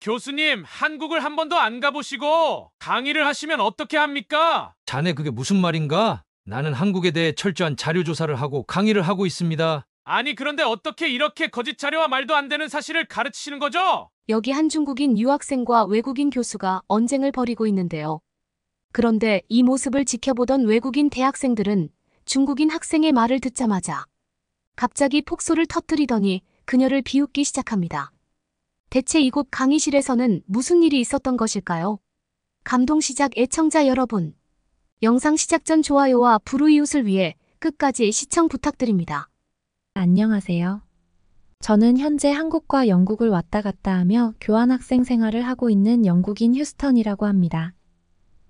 교수님, 한국을 한 번도 안 가보시고 강의를 하시면 어떻게 합니까? 자네 그게 무슨 말인가? 나는 한국에 대해 철저한 자료 조사를 하고 강의를 하고 있습니다. 아니, 그런데 어떻게 이렇게 거짓 자료와 말도 안 되는 사실을 가르치시는 거죠? 여기 한 중국인 유학생과 외국인 교수가 언쟁을 벌이고 있는데요. 그런데 이 모습을 지켜보던 외국인 대학생들은 중국인 학생의 말을 듣자마자 갑자기 폭소를 터뜨리더니 그녀를 비웃기 시작합니다. 대체 이곳 강의실에서는 무슨 일이 있었던 것일까요? 감동시작 애청자 여러분, 영상 시작 전 좋아요와 불우이웃을 위해 끝까지 시청 부탁드립니다. 안녕하세요. 저는 현재 한국과 영국을 왔다 갔다 하며 교환학생 생활을 하고 있는 영국인 휴스턴이라고 합니다.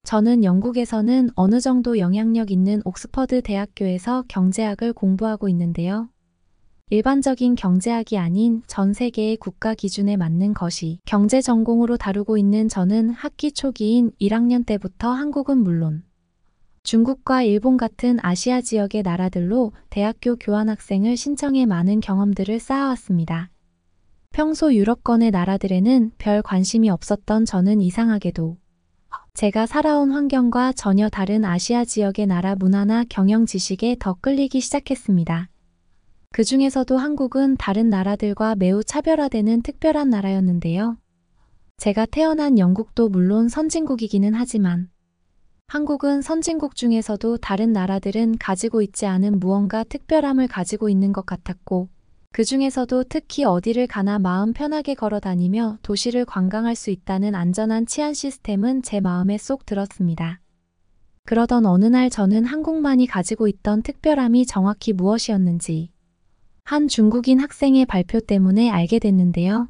저는 영국에서는 어느 정도 영향력 있는 옥스퍼드 대학교에서 경제학을 공부하고 있는데요. 일반적인 경제학이 아닌 전 세계의 국가 기준에 맞는 것이 경제 전공으로 다루고 있는 저는 학기 초기인 1학년 때부터 한국은 물론 중국과 일본 같은 아시아 지역의 나라들로 대학교 교환학생을 신청해 많은 경험들을 쌓아왔습니다. 평소 유럽권의 나라들에는 별 관심이 없었던 저는 이상하게도 제가 살아온 환경과 전혀 다른 아시아 지역의 나라 문화나 경영 지식에 더 끌리기 시작했습니다. 그 중에서도 한국은 다른 나라들과 매우 차별화되는 특별한 나라였는데요. 제가 태어난 영국도 물론 선진국이기는 하지만 한국은 선진국 중에서도 다른 나라들은 가지고 있지 않은 무언가 특별함을 가지고 있는 것 같았고, 그 중에서도 특히 어디를 가나 마음 편하게 걸어 다니며 도시를 관광할 수 있다는 안전한 치안 시스템은 제 마음에 쏙 들었습니다. 그러던 어느 날 저는 한국만이 가지고 있던 특별함이 정확히 무엇이었는지 한 중국인 학생의 발표 때문에 알게 됐는데요.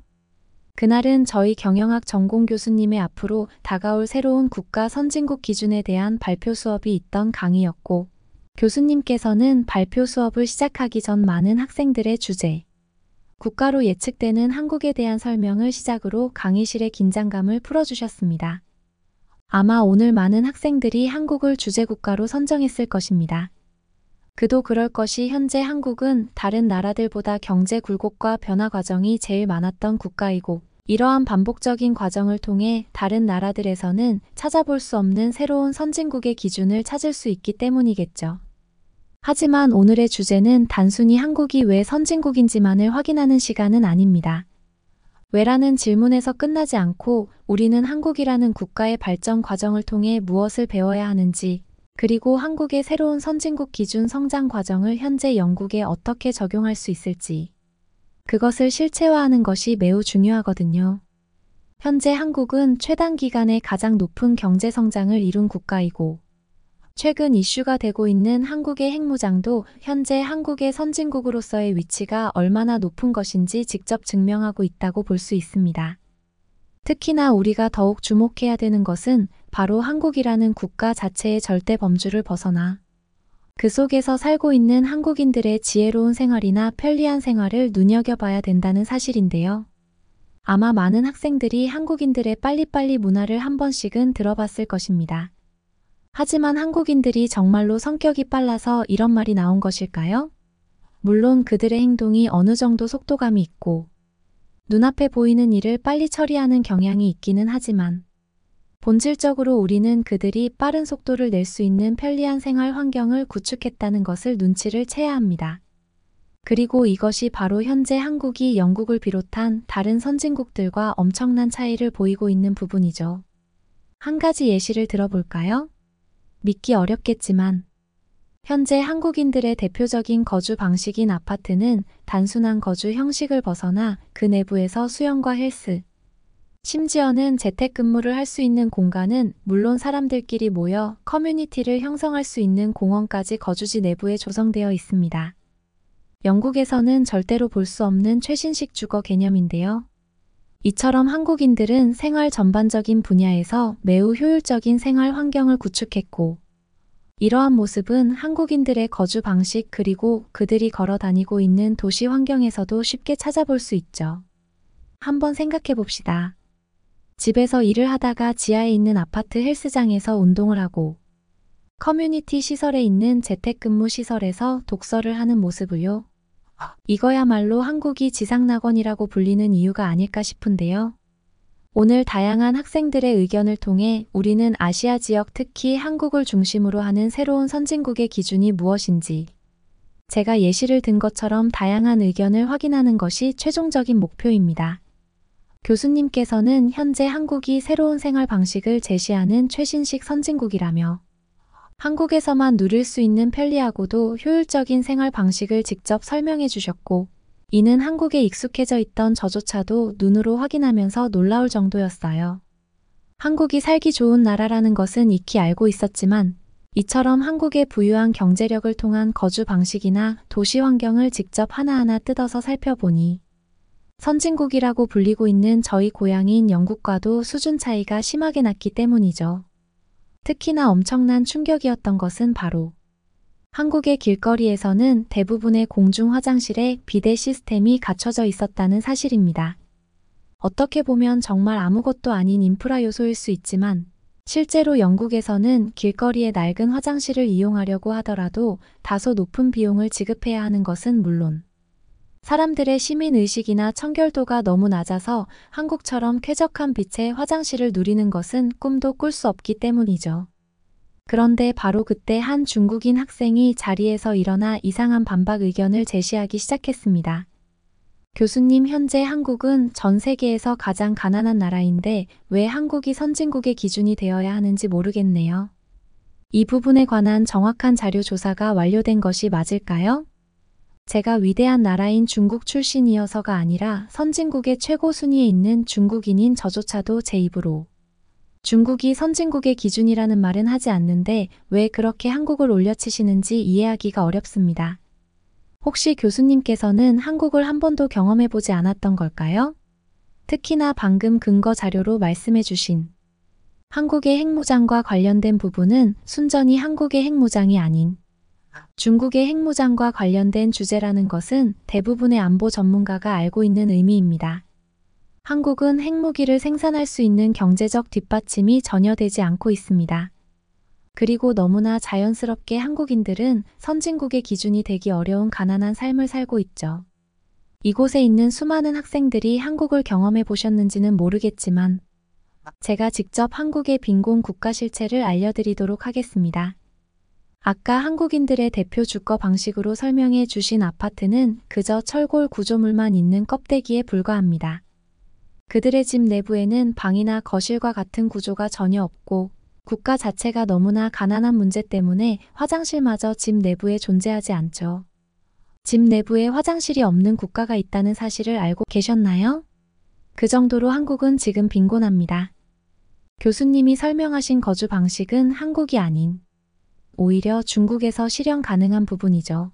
그날은 저희 경영학 전공 교수님의 앞으로 다가올 새로운 국가 선진국 기준에 대한 발표 수업이 있던 강의였고, 교수님께서는 발표 수업을 시작하기 전 많은 학생들의 주제, 국가로 예측되는 한국에 대한 설명을 시작으로 강의실의 긴장감을 풀어주셨습니다. 아마 오늘 많은 학생들이 한국을 주제국가로 선정했을 것입니다. 그도 그럴 것이 현재 한국은 다른 나라들보다 경제 굴곡과 변화 과정이 제일 많았던 국가이고, 이러한 반복적인 과정을 통해 다른 나라들에서는 찾아볼 수 없는 새로운 선진국의 기준을 찾을 수 있기 때문이겠죠. 하지만 오늘의 주제는 단순히 한국이 왜 선진국인지만을 확인하는 시간은 아닙니다. 왜라는 질문에서 끝나지 않고 우리는 한국이라는 국가의 발전 과정을 통해 무엇을 배워야 하는지, 그리고 한국의 새로운 선진국 기준 성장 과정을 현재 영국에 어떻게 적용할 수 있을지, 그것을 실체화하는 것이 매우 중요하거든요. 현재 한국은 최단 기간에 가장 높은 경제 성장을 이룬 국가이고, 최근 이슈가 되고 있는 한국의 핵무장도 현재 한국의 선진국으로서의 위치가 얼마나 높은 것인지 직접 증명하고 있다고 볼 수 있습니다. 특히나 우리가 더욱 주목해야 되는 것은 바로 한국이라는 국가 자체의 절대 범주를 벗어나 그 속에서 살고 있는 한국인들의 지혜로운 생활이나 편리한 생활을 눈여겨봐야 된다는 사실인데요. 아마 많은 학생들이 한국인들의 빨리빨리 문화를 한 번씩은 들어봤을 것입니다. 하지만 한국인들이 정말로 성격이 빨라서 이런 말이 나온 것일까요? 물론 그들의 행동이 어느 정도 속도감이 있고 눈앞에 보이는 일을 빨리 처리하는 경향이 있기는 하지만 본질적으로 우리는 그들이 빠른 속도를 낼 수 있는 편리한 생활 환경을 구축했다는 것을 눈치를 채야 합니다. 그리고 이것이 바로 현재 한국이 영국을 비롯한 다른 선진국들과 엄청난 차이를 보이고 있는 부분이죠. 한 가지 예시를 들어볼까요? 믿기 어렵겠지만 현재 한국인들의 대표적인 거주 방식인 아파트는 단순한 거주 형식을 벗어나 그 내부에서 수영과 헬스, 심지어는 재택근무를 할 수 있는 공간은 물론 사람들끼리 모여 커뮤니티를 형성할 수 있는 공원까지 거주지 내부에 조성되어 있습니다. 영국에서는 절대로 볼 수 없는 최신식 주거 개념인데요. 이처럼 한국인들은 생활 전반적인 분야에서 매우 효율적인 생활 환경을 구축했고, 이러한 모습은 한국인들의 거주 방식 그리고 그들이 걸어 다니고 있는 도시 환경에서도 쉽게 찾아볼 수 있죠. 한번 생각해 봅시다. 집에서 일을 하다가 지하에 있는 아파트 헬스장에서 운동을 하고 커뮤니티 시설에 있는 재택근무 시설에서 독서를 하는 모습을요. 이거야말로 한국이 지상낙원이라고 불리는 이유가 아닐까 싶은데요. 오늘 다양한 학생들의 의견을 통해 우리는 아시아 지역 특히 한국을 중심으로 하는 새로운 선진국의 기준이 무엇인지 제가 예시를 든 것처럼 다양한 의견을 확인하는 것이 최종적인 목표입니다. 교수님께서는 현재 한국이 새로운 생활 방식을 제시하는 최신식 선진국이라며 한국에서만 누릴 수 있는 편리하고도 효율적인 생활 방식을 직접 설명해 주셨고 이는 한국에 익숙해져 있던 저조차도 눈으로 확인하면서 놀라울 정도였어요. 한국이 살기 좋은 나라라는 것은 익히 알고 있었지만 이처럼 한국의 부유한 경제력을 통한 거주 방식이나 도시 환경을 직접 하나하나 뜯어서 살펴보니 선진국이라고 불리고 있는 저희 고향인 영국과도 수준 차이가 심하게 났기 때문이죠. 특히나 엄청난 충격이었던 것은 바로 한국의 길거리에서는 대부분의 공중 화장실에 비데 시스템이 갖춰져 있었다는 사실입니다. 어떻게 보면 정말 아무것도 아닌 인프라 요소일 수 있지만 실제로 영국에서는 길거리의 낡은 화장실을 이용하려고 하더라도 다소 높은 비용을 지급해야 하는 것은 물론 사람들의 시민의식이나 청결도가 너무 낮아서 한국처럼 쾌적한 빛의 화장실을 누리는 것은 꿈도 꿀 수 없기 때문이죠. 그런데 바로 그때 한 중국인 학생이 자리에서 일어나 이상한 반박 의견을 제시하기 시작했습니다. 교수님, 현재 한국은 전 세계에서 가장 가난한 나라인데 왜 한국이 선진국의 기준이 되어야 하는지 모르겠네요. 이 부분에 관한 정확한 자료 조사가 완료된 것이 맞을까요? 제가 위대한 나라인 중국 출신이어서가 아니라 선진국의 최고 순위에 있는 중국인인 저조차도 제 입으로 중국이 선진국의 기준이라는 말은 하지 않는데 왜 그렇게 한국을 올려치시는지 이해하기가 어렵습니다. 혹시 교수님께서는 한국을 한 번도 경험해보지 않았던 걸까요? 특히나 방금 근거 자료로 말씀해 주신 한국의 핵무장과 관련된 부분은 순전히 한국의 핵무장이 아닌 중국의 핵무장과 관련된 주제라는 것은 대부분의 안보 전문가가 알고 있는 의미입니다. 한국은 핵무기를 생산할 수 있는 경제적 뒷받침이 전혀 되지 않고 있습니다. 그리고 너무나 자연스럽게 한국인들은 선진국의 기준이 되기 어려운 가난한 삶을 살고 있죠. 이곳에 있는 수많은 학생들이 한국을 경험해 보셨는지는 모르겠지만 제가 직접 한국의 빈곤 국가 실체를 알려드리도록 하겠습니다. 아까 한국인들의 대표 주거 방식으로 설명해 주신 아파트는 그저 철골 구조물만 있는 껍데기에 불과합니다. 그들의 집 내부에는 방이나 거실과 같은 구조가 전혀 없고 국가 자체가 너무나 가난한 문제 때문에 화장실마저 집 내부에 존재하지 않죠. 집 내부에 화장실이 없는 국가가 있다는 사실을 알고 계셨나요? 그 정도로 한국은 지금 빈곤합니다. 교수님이 설명하신 거주 방식은 한국이 아닌 오히려 중국에서 실현 가능한 부분이죠.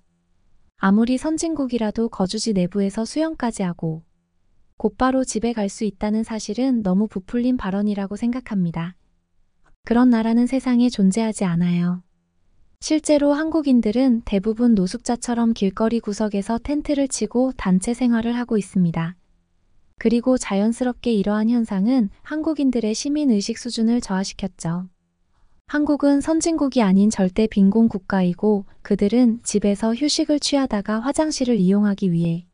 아무리 선진국이라도 거주지 내부에서 수영까지 하고 곧바로 집에 갈 수 있다는 사실은 너무 부풀린 발언이라고 생각합니다. 그런 나라는 세상에 존재하지 않아요. 실제로 한국인들은 대부분 노숙자처럼 길거리 구석에서 텐트를 치고 단체 생활을 하고 있습니다. 그리고 자연스럽게 이러한 현상은 한국인들의 시민의식 수준을 저하시켰죠. 한국은 선진국이 아닌 절대 빈곤 국가이고 그들은 집에서 휴식을 취하다가 화장실을 이용하기 위해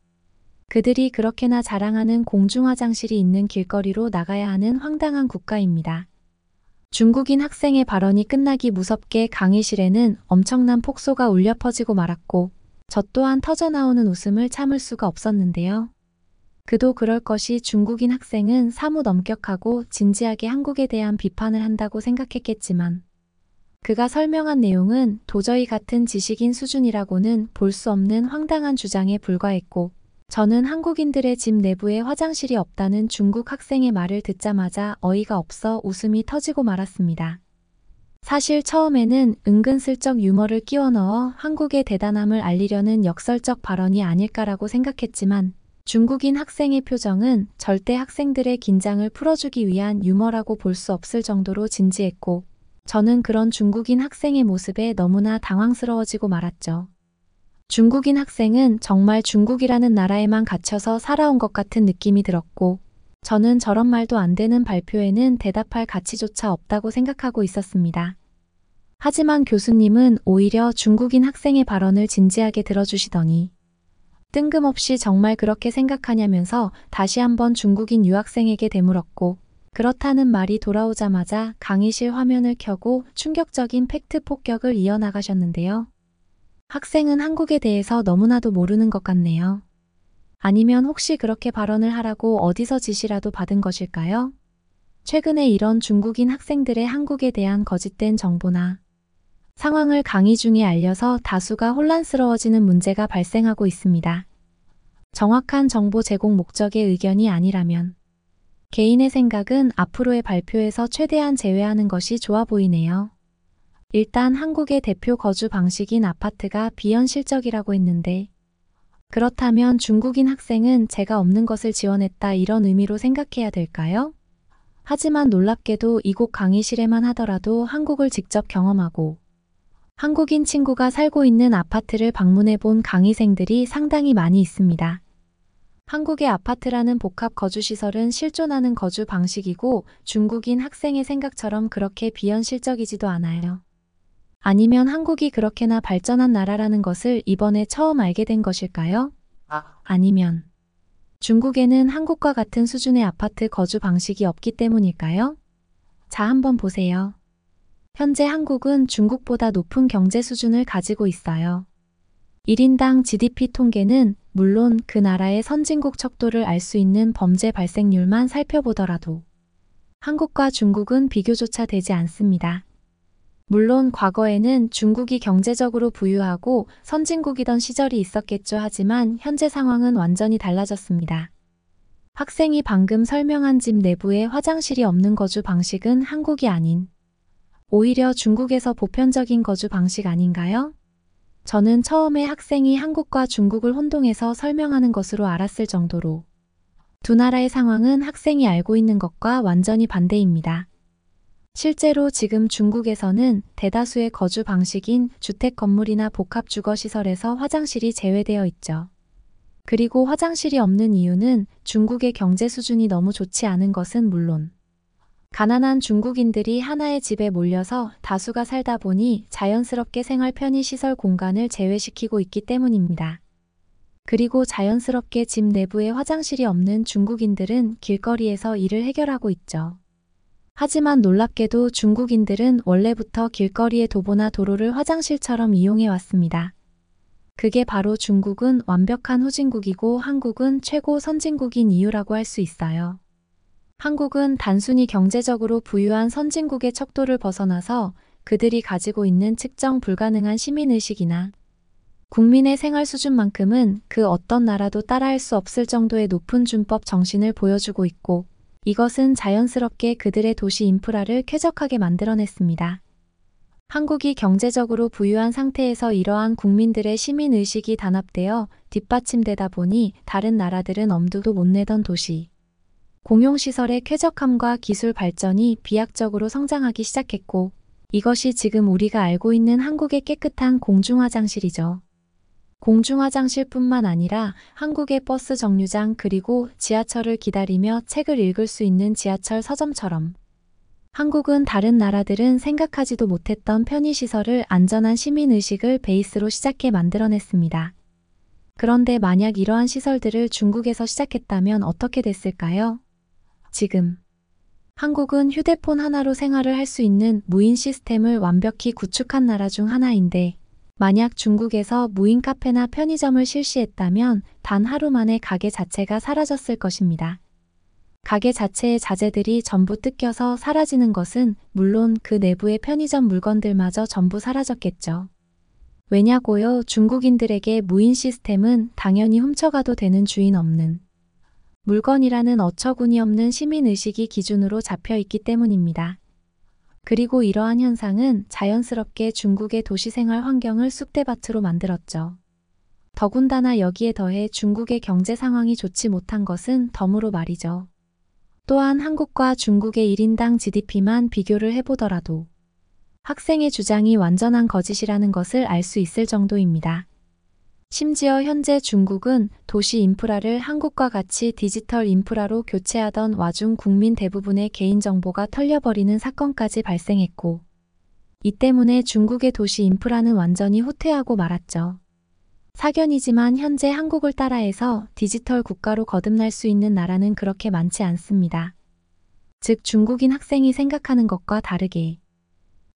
그들이 그렇게나 자랑하는 공중화장실이 있는 길거리로 나가야 하는 황당한 국가입니다. 중국인 학생의 발언이 끝나기 무섭게 강의실에는 엄청난 폭소가 울려 퍼지고 말았고 저 또한 터져나오는 웃음을 참을 수가 없었는데요. 그도 그럴 것이 중국인 학생은 사뭇 엄격하고 진지하게 한국에 대한 비판을 한다고 생각했겠지만 그가 설명한 내용은 도저히 같은 지식인 수준이라고는 볼 수 없는 황당한 주장에 불과했고 저는 한국인들의 집 내부에 화장실이 없다는 중국 학생의 말을 듣자마자 어이가 없어 웃음이 터지고 말았습니다. 사실 처음에는 은근슬쩍 유머를 끼워 넣어 한국의 대단함을 알리려는 역설적 발언이 아닐까라고 생각했지만 중국인 학생의 표정은 절대 학생들의 긴장을 풀어주기 위한 유머라고 볼 수 없을 정도로 진지했고 저는 그런 중국인 학생의 모습에 너무나 당황스러워지고 말았죠. 중국인 학생은 정말 중국이라는 나라에만 갇혀서 살아온 것 같은 느낌이 들었고 저는 저런 말도 안 되는 발표에는 대답할 가치조차 없다고 생각하고 있었습니다. 하지만 교수님은 오히려 중국인 학생의 발언을 진지하게 들어주시더니 뜬금없이 정말 그렇게 생각하냐면서 다시 한번 중국인 유학생에게 되물었고 그렇다는 말이 돌아오자마자 강의실 화면을 켜고 충격적인 팩트 폭격을 이어나가셨는데요. 학생은 한국에 대해서 너무나도 모르는 것 같네요. 아니면 혹시 그렇게 발언을 하라고 어디서 지시라도 받은 것일까요? 최근에 이런 중국인 학생들의 한국에 대한 거짓된 정보나 상황을 강의 중에 알려서 다수가 혼란스러워지는 문제가 발생하고 있습니다. 정확한 정보 제공 목적의 의견이 아니라면 개인의 생각은 앞으로의 발표에서 최대한 제외하는 것이 좋아 보이네요. 일단 한국의 대표 거주 방식인 아파트가 비현실적이라고 했는데 그렇다면 중국인 학생은 제가 없는 것을 지원했다 이런 의미로 생각해야 될까요? 하지만 놀랍게도 이곳 강의실에만 하더라도 한국을 직접 경험하고 한국인 친구가 살고 있는 아파트를 방문해 본 강의생들이 상당히 많이 있습니다. 한국의 아파트라는 복합 거주시설은 실존하는 거주 방식이고 중국인 학생의 생각처럼 그렇게 비현실적이지도 않아요. 아니면 한국이 그렇게나 발전한 나라라는 것을 이번에 처음 알게 된 것일까요? 아니면 중국에는 한국과 같은 수준의 아파트 거주 방식이 없기 때문일까요? 자, 한번 보세요. 현재 한국은 중국보다 높은 경제 수준을 가지고 있어요. 1인당 GDP 통계는 물론 그 나라의 선진국 척도를 알 수 있는 범죄 발생률만 살펴보더라도 한국과 중국은 비교조차 되지 않습니다. 물론 과거에는 중국이 경제적으로 부유하고 선진국이던 시절이 있었겠죠. 하지만 현재 상황은 완전히 달라졌습니다. 학생이 방금 설명한 집 내부에 화장실이 없는 거주 방식은 한국이 아닌 오히려 중국에서 보편적인 거주 방식 아닌가요? 저는 처음에 학생이 한국과 중국을 혼동해서 설명하는 것으로 알았을 정도로 두 나라의 상황은 학생이 알고 있는 것과 완전히 반대입니다. 실제로 지금 중국에서는 대다수의 거주 방식인 주택 건물이나 복합 주거시설에서 화장실이 제외되어 있죠. 그리고 화장실이 없는 이유는 중국의 경제 수준이 너무 좋지 않은 것은 물론 가난한 중국인들이 하나의 집에 몰려서 다수가 살다 보니 자연스럽게 생활 편의시설 공간을 제외시키고 있기 때문입니다. 그리고 자연스럽게 집 내부에 화장실이 없는 중국인들은 길거리에서 일을 해결하고 있죠. 하지만 놀랍게도 중국인들은 원래부터 길거리의 도보나 도로를 화장실처럼 이용해 왔습니다. 그게 바로 중국은 완벽한 후진국이고 한국은 최고 선진국인 이유라고 할 수 있어요. 한국은 단순히 경제적으로 부유한 선진국의 척도를 벗어나서 그들이 가지고 있는 측정 불가능한 시민의식이나 국민의 생활 수준만큼은 그 어떤 나라도 따라할 수 없을 정도의 높은 준법 정신을 보여주고 있고 이것은 자연스럽게 그들의 도시 인프라를 쾌적하게 만들어냈습니다. 한국이 경제적으로 부유한 상태에서 이러한 국민들의 시민의식이 단합되어 뒷받침되다 보니 다른 나라들은 엄두도 못 내던 도시 공용시설의 쾌적함과 기술 발전이 비약적으로 성장하기 시작했고 이것이 지금 우리가 알고 있는 한국의 깨끗한 공중화장실이죠. 공중화장실뿐만 아니라 한국의 버스 정류장 그리고 지하철을 기다리며 책을 읽을 수 있는 지하철 서점처럼 한국은 다른 나라들은 생각하지도 못했던 편의시설을 안전한 시민의식을 베이스로 시작해 만들어냈습니다. 그런데 만약 이러한 시설들을 중국에서 시작했다면 어떻게 됐을까요? 지금 한국은 휴대폰 하나로 생활을 할 수 있는 무인 시스템을 완벽히 구축한 나라 중 하나인데 만약 중국에서 무인 카페나 편의점을 실시했다면 단 하루 만에 가게 자체가 사라졌을 것입니다. 가게 자체의 자재들이 전부 뜯겨서 사라지는 것은 물론 그 내부의 편의점 물건들마저 전부 사라졌겠죠. 왜냐고요? 중국인들에게 무인 시스템은 당연히 훔쳐가도 되는 주인 없는 물건이라는 어처구니 없는 시민의식이 기준으로 잡혀 있기 때문입니다. 그리고 이러한 현상은 자연스럽게 중국의 도시생활 환경을 쑥대밭으로 만들었죠. 더군다나 여기에 더해 중국의 경제 상황이 좋지 못한 것은 덤으로 말이죠. 또한 한국과 중국의 1인당 GDP만 비교를 해보더라도 학생의 주장이 완전한 거짓이라는 것을 알 수 있을 정도입니다. 심지어 현재 중국은 도시 인프라를 한국과 같이 디지털 인프라로 교체하던 와중 국민 대부분의 개인정보가 털려버리는 사건까지 발생했고 이 때문에 중국의 도시 인프라는 완전히 후퇴하고 말았죠. 사견이지만 현재 한국을 따라해서 디지털 국가로 거듭날 수 있는 나라는 그렇게 많지 않습니다. 즉 중국인 학생이 생각하는 것과 다르게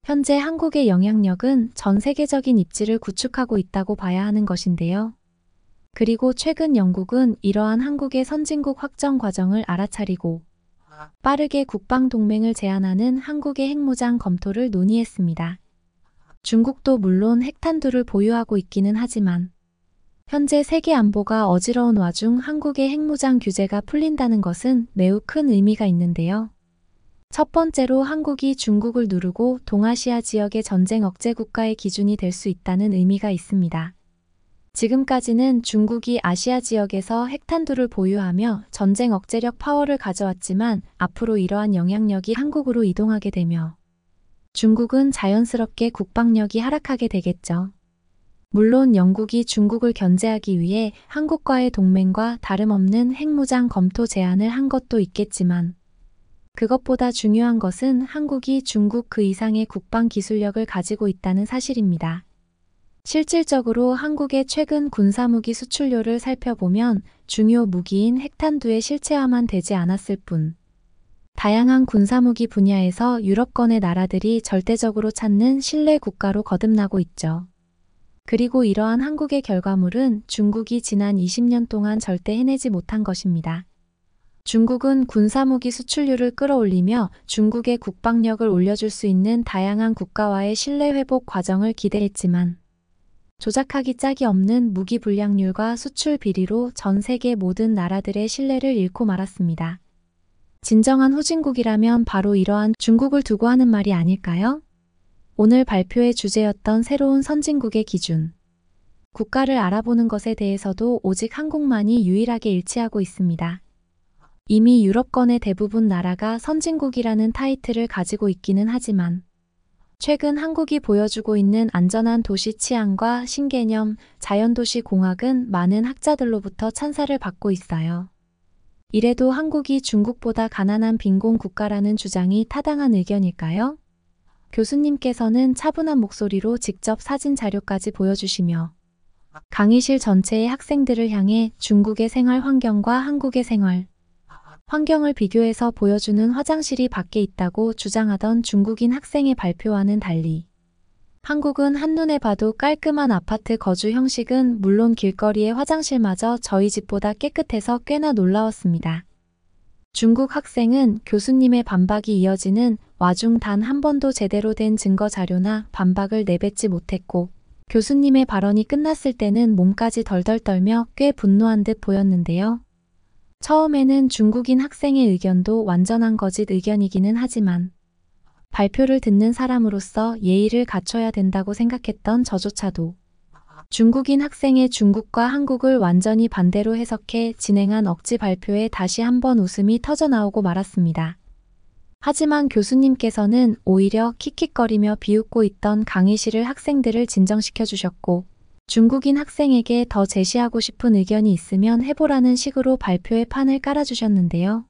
현재 한국의 영향력은 전 세계적인 입지를 구축하고 있다고 봐야 하는 것인데요. 그리고 최근 영국은 이러한 한국의 선진국 확정 과정을 알아차리고 빠르게 국방 동맹을 제안하는 한국의 핵무장 검토를 논의했습니다. 중국도 물론 핵탄두를 보유하고 있기는 하지만 현재 세계 안보가 어지러운 와중 한국의 핵무장 규제가 풀린다는 것은 매우 큰 의미가 있는데요. 첫 번째로 한국이 중국을 누르고 동아시아 지역의 전쟁 억제 국가의 기준이 될 수 있다는 의미가 있습니다. 지금까지는 중국이 아시아 지역에서 핵탄두를 보유하며 전쟁 억제력 파워를 가져왔지만 앞으로 이러한 영향력이 한국으로 이동하게 되며 중국은 자연스럽게 국방력이 하락하게 되겠죠. 물론 영국이 중국을 견제하기 위해 한국과의 동맹과 다름없는 핵무장 검토 제안을 한 것도 있겠지만 그것보다 중요한 것은 한국이 중국 그 이상의 국방 기술력을 가지고 있다는 사실입니다. 실질적으로 한국의 최근 군사무기 수출료를 살펴보면 중요 무기인 핵탄두의 실체화만 되지 않았을 뿐 다양한 군사무기 분야에서 유럽권의 나라들이 절대적으로 찾는 신뢰 국가로 거듭나고 있죠. 그리고 이러한 한국의 결과물은 중국이 지난 20년 동안 절대 해내지 못한 것입니다. 중국은 군사무기 수출률을 끌어올리며 중국의 국방력을 올려줄 수 있는 다양한 국가와의 신뢰 회복 과정을 기대했지만 조작하기 짝이 없는 무기 불량률과 수출 비리로 전 세계 모든 나라들의 신뢰를 잃고 말았습니다. 진정한 후진국이라면 바로 이러한 중국을 두고 하는 말이 아닐까요? 오늘 발표의 주제였던 새로운 선진국의 기준. 국가를 알아보는 것에 대해서도 오직 한국만이 유일하게 일치하고 있습니다. 이미 유럽권의 대부분 나라가 선진국이라는 타이틀을 가지고 있기는 하지만 최근 한국이 보여주고 있는 안전한 도시 치안과 신개념 자연도시 공학은 많은 학자들로부터 찬사를 받고 있어요. 이래도 한국이 중국보다 가난한 빈곤 국가라는 주장이 타당한 의견일까요? 교수님께서는 차분한 목소리로 직접 사진 자료까지 보여주시며 강의실 전체의 학생들을 향해 중국의 생활 환경과 한국의 생활 환경을 비교해서 보여주는 화장실이 밖에 있다고 주장하던 중국인 학생의 발표와는 달리 한국은 한눈에 봐도 깔끔한 아파트 거주 형식은 물론 길거리의 화장실마저 저희 집보다 깨끗해서 꽤나 놀라웠습니다. 중국 학생은 교수님의 반박이 이어지는 와중 단 한 번도 제대로 된 증거 자료나 반박을 내뱉지 못했고 교수님의 발언이 끝났을 때는 몸까지 덜덜 떨며 꽤 분노한 듯 보였는데요. 처음에는 중국인 학생의 의견도 완전한 거짓 의견이기는 하지만 발표를 듣는 사람으로서 예의를 갖춰야 된다고 생각했던 저조차도 중국인 학생의 중국과 한국을 완전히 반대로 해석해 진행한 억지 발표에 다시 한번 웃음이 터져나오고 말았습니다. 하지만 교수님께서는 오히려 킥킥거리며 비웃고 있던 강의실을 학생들을 진정시켜 주셨고 중국인 학생에게 더 제시하고 싶은 의견이 있으면 해보라는 식으로 발표의 판을 깔아주셨는데요.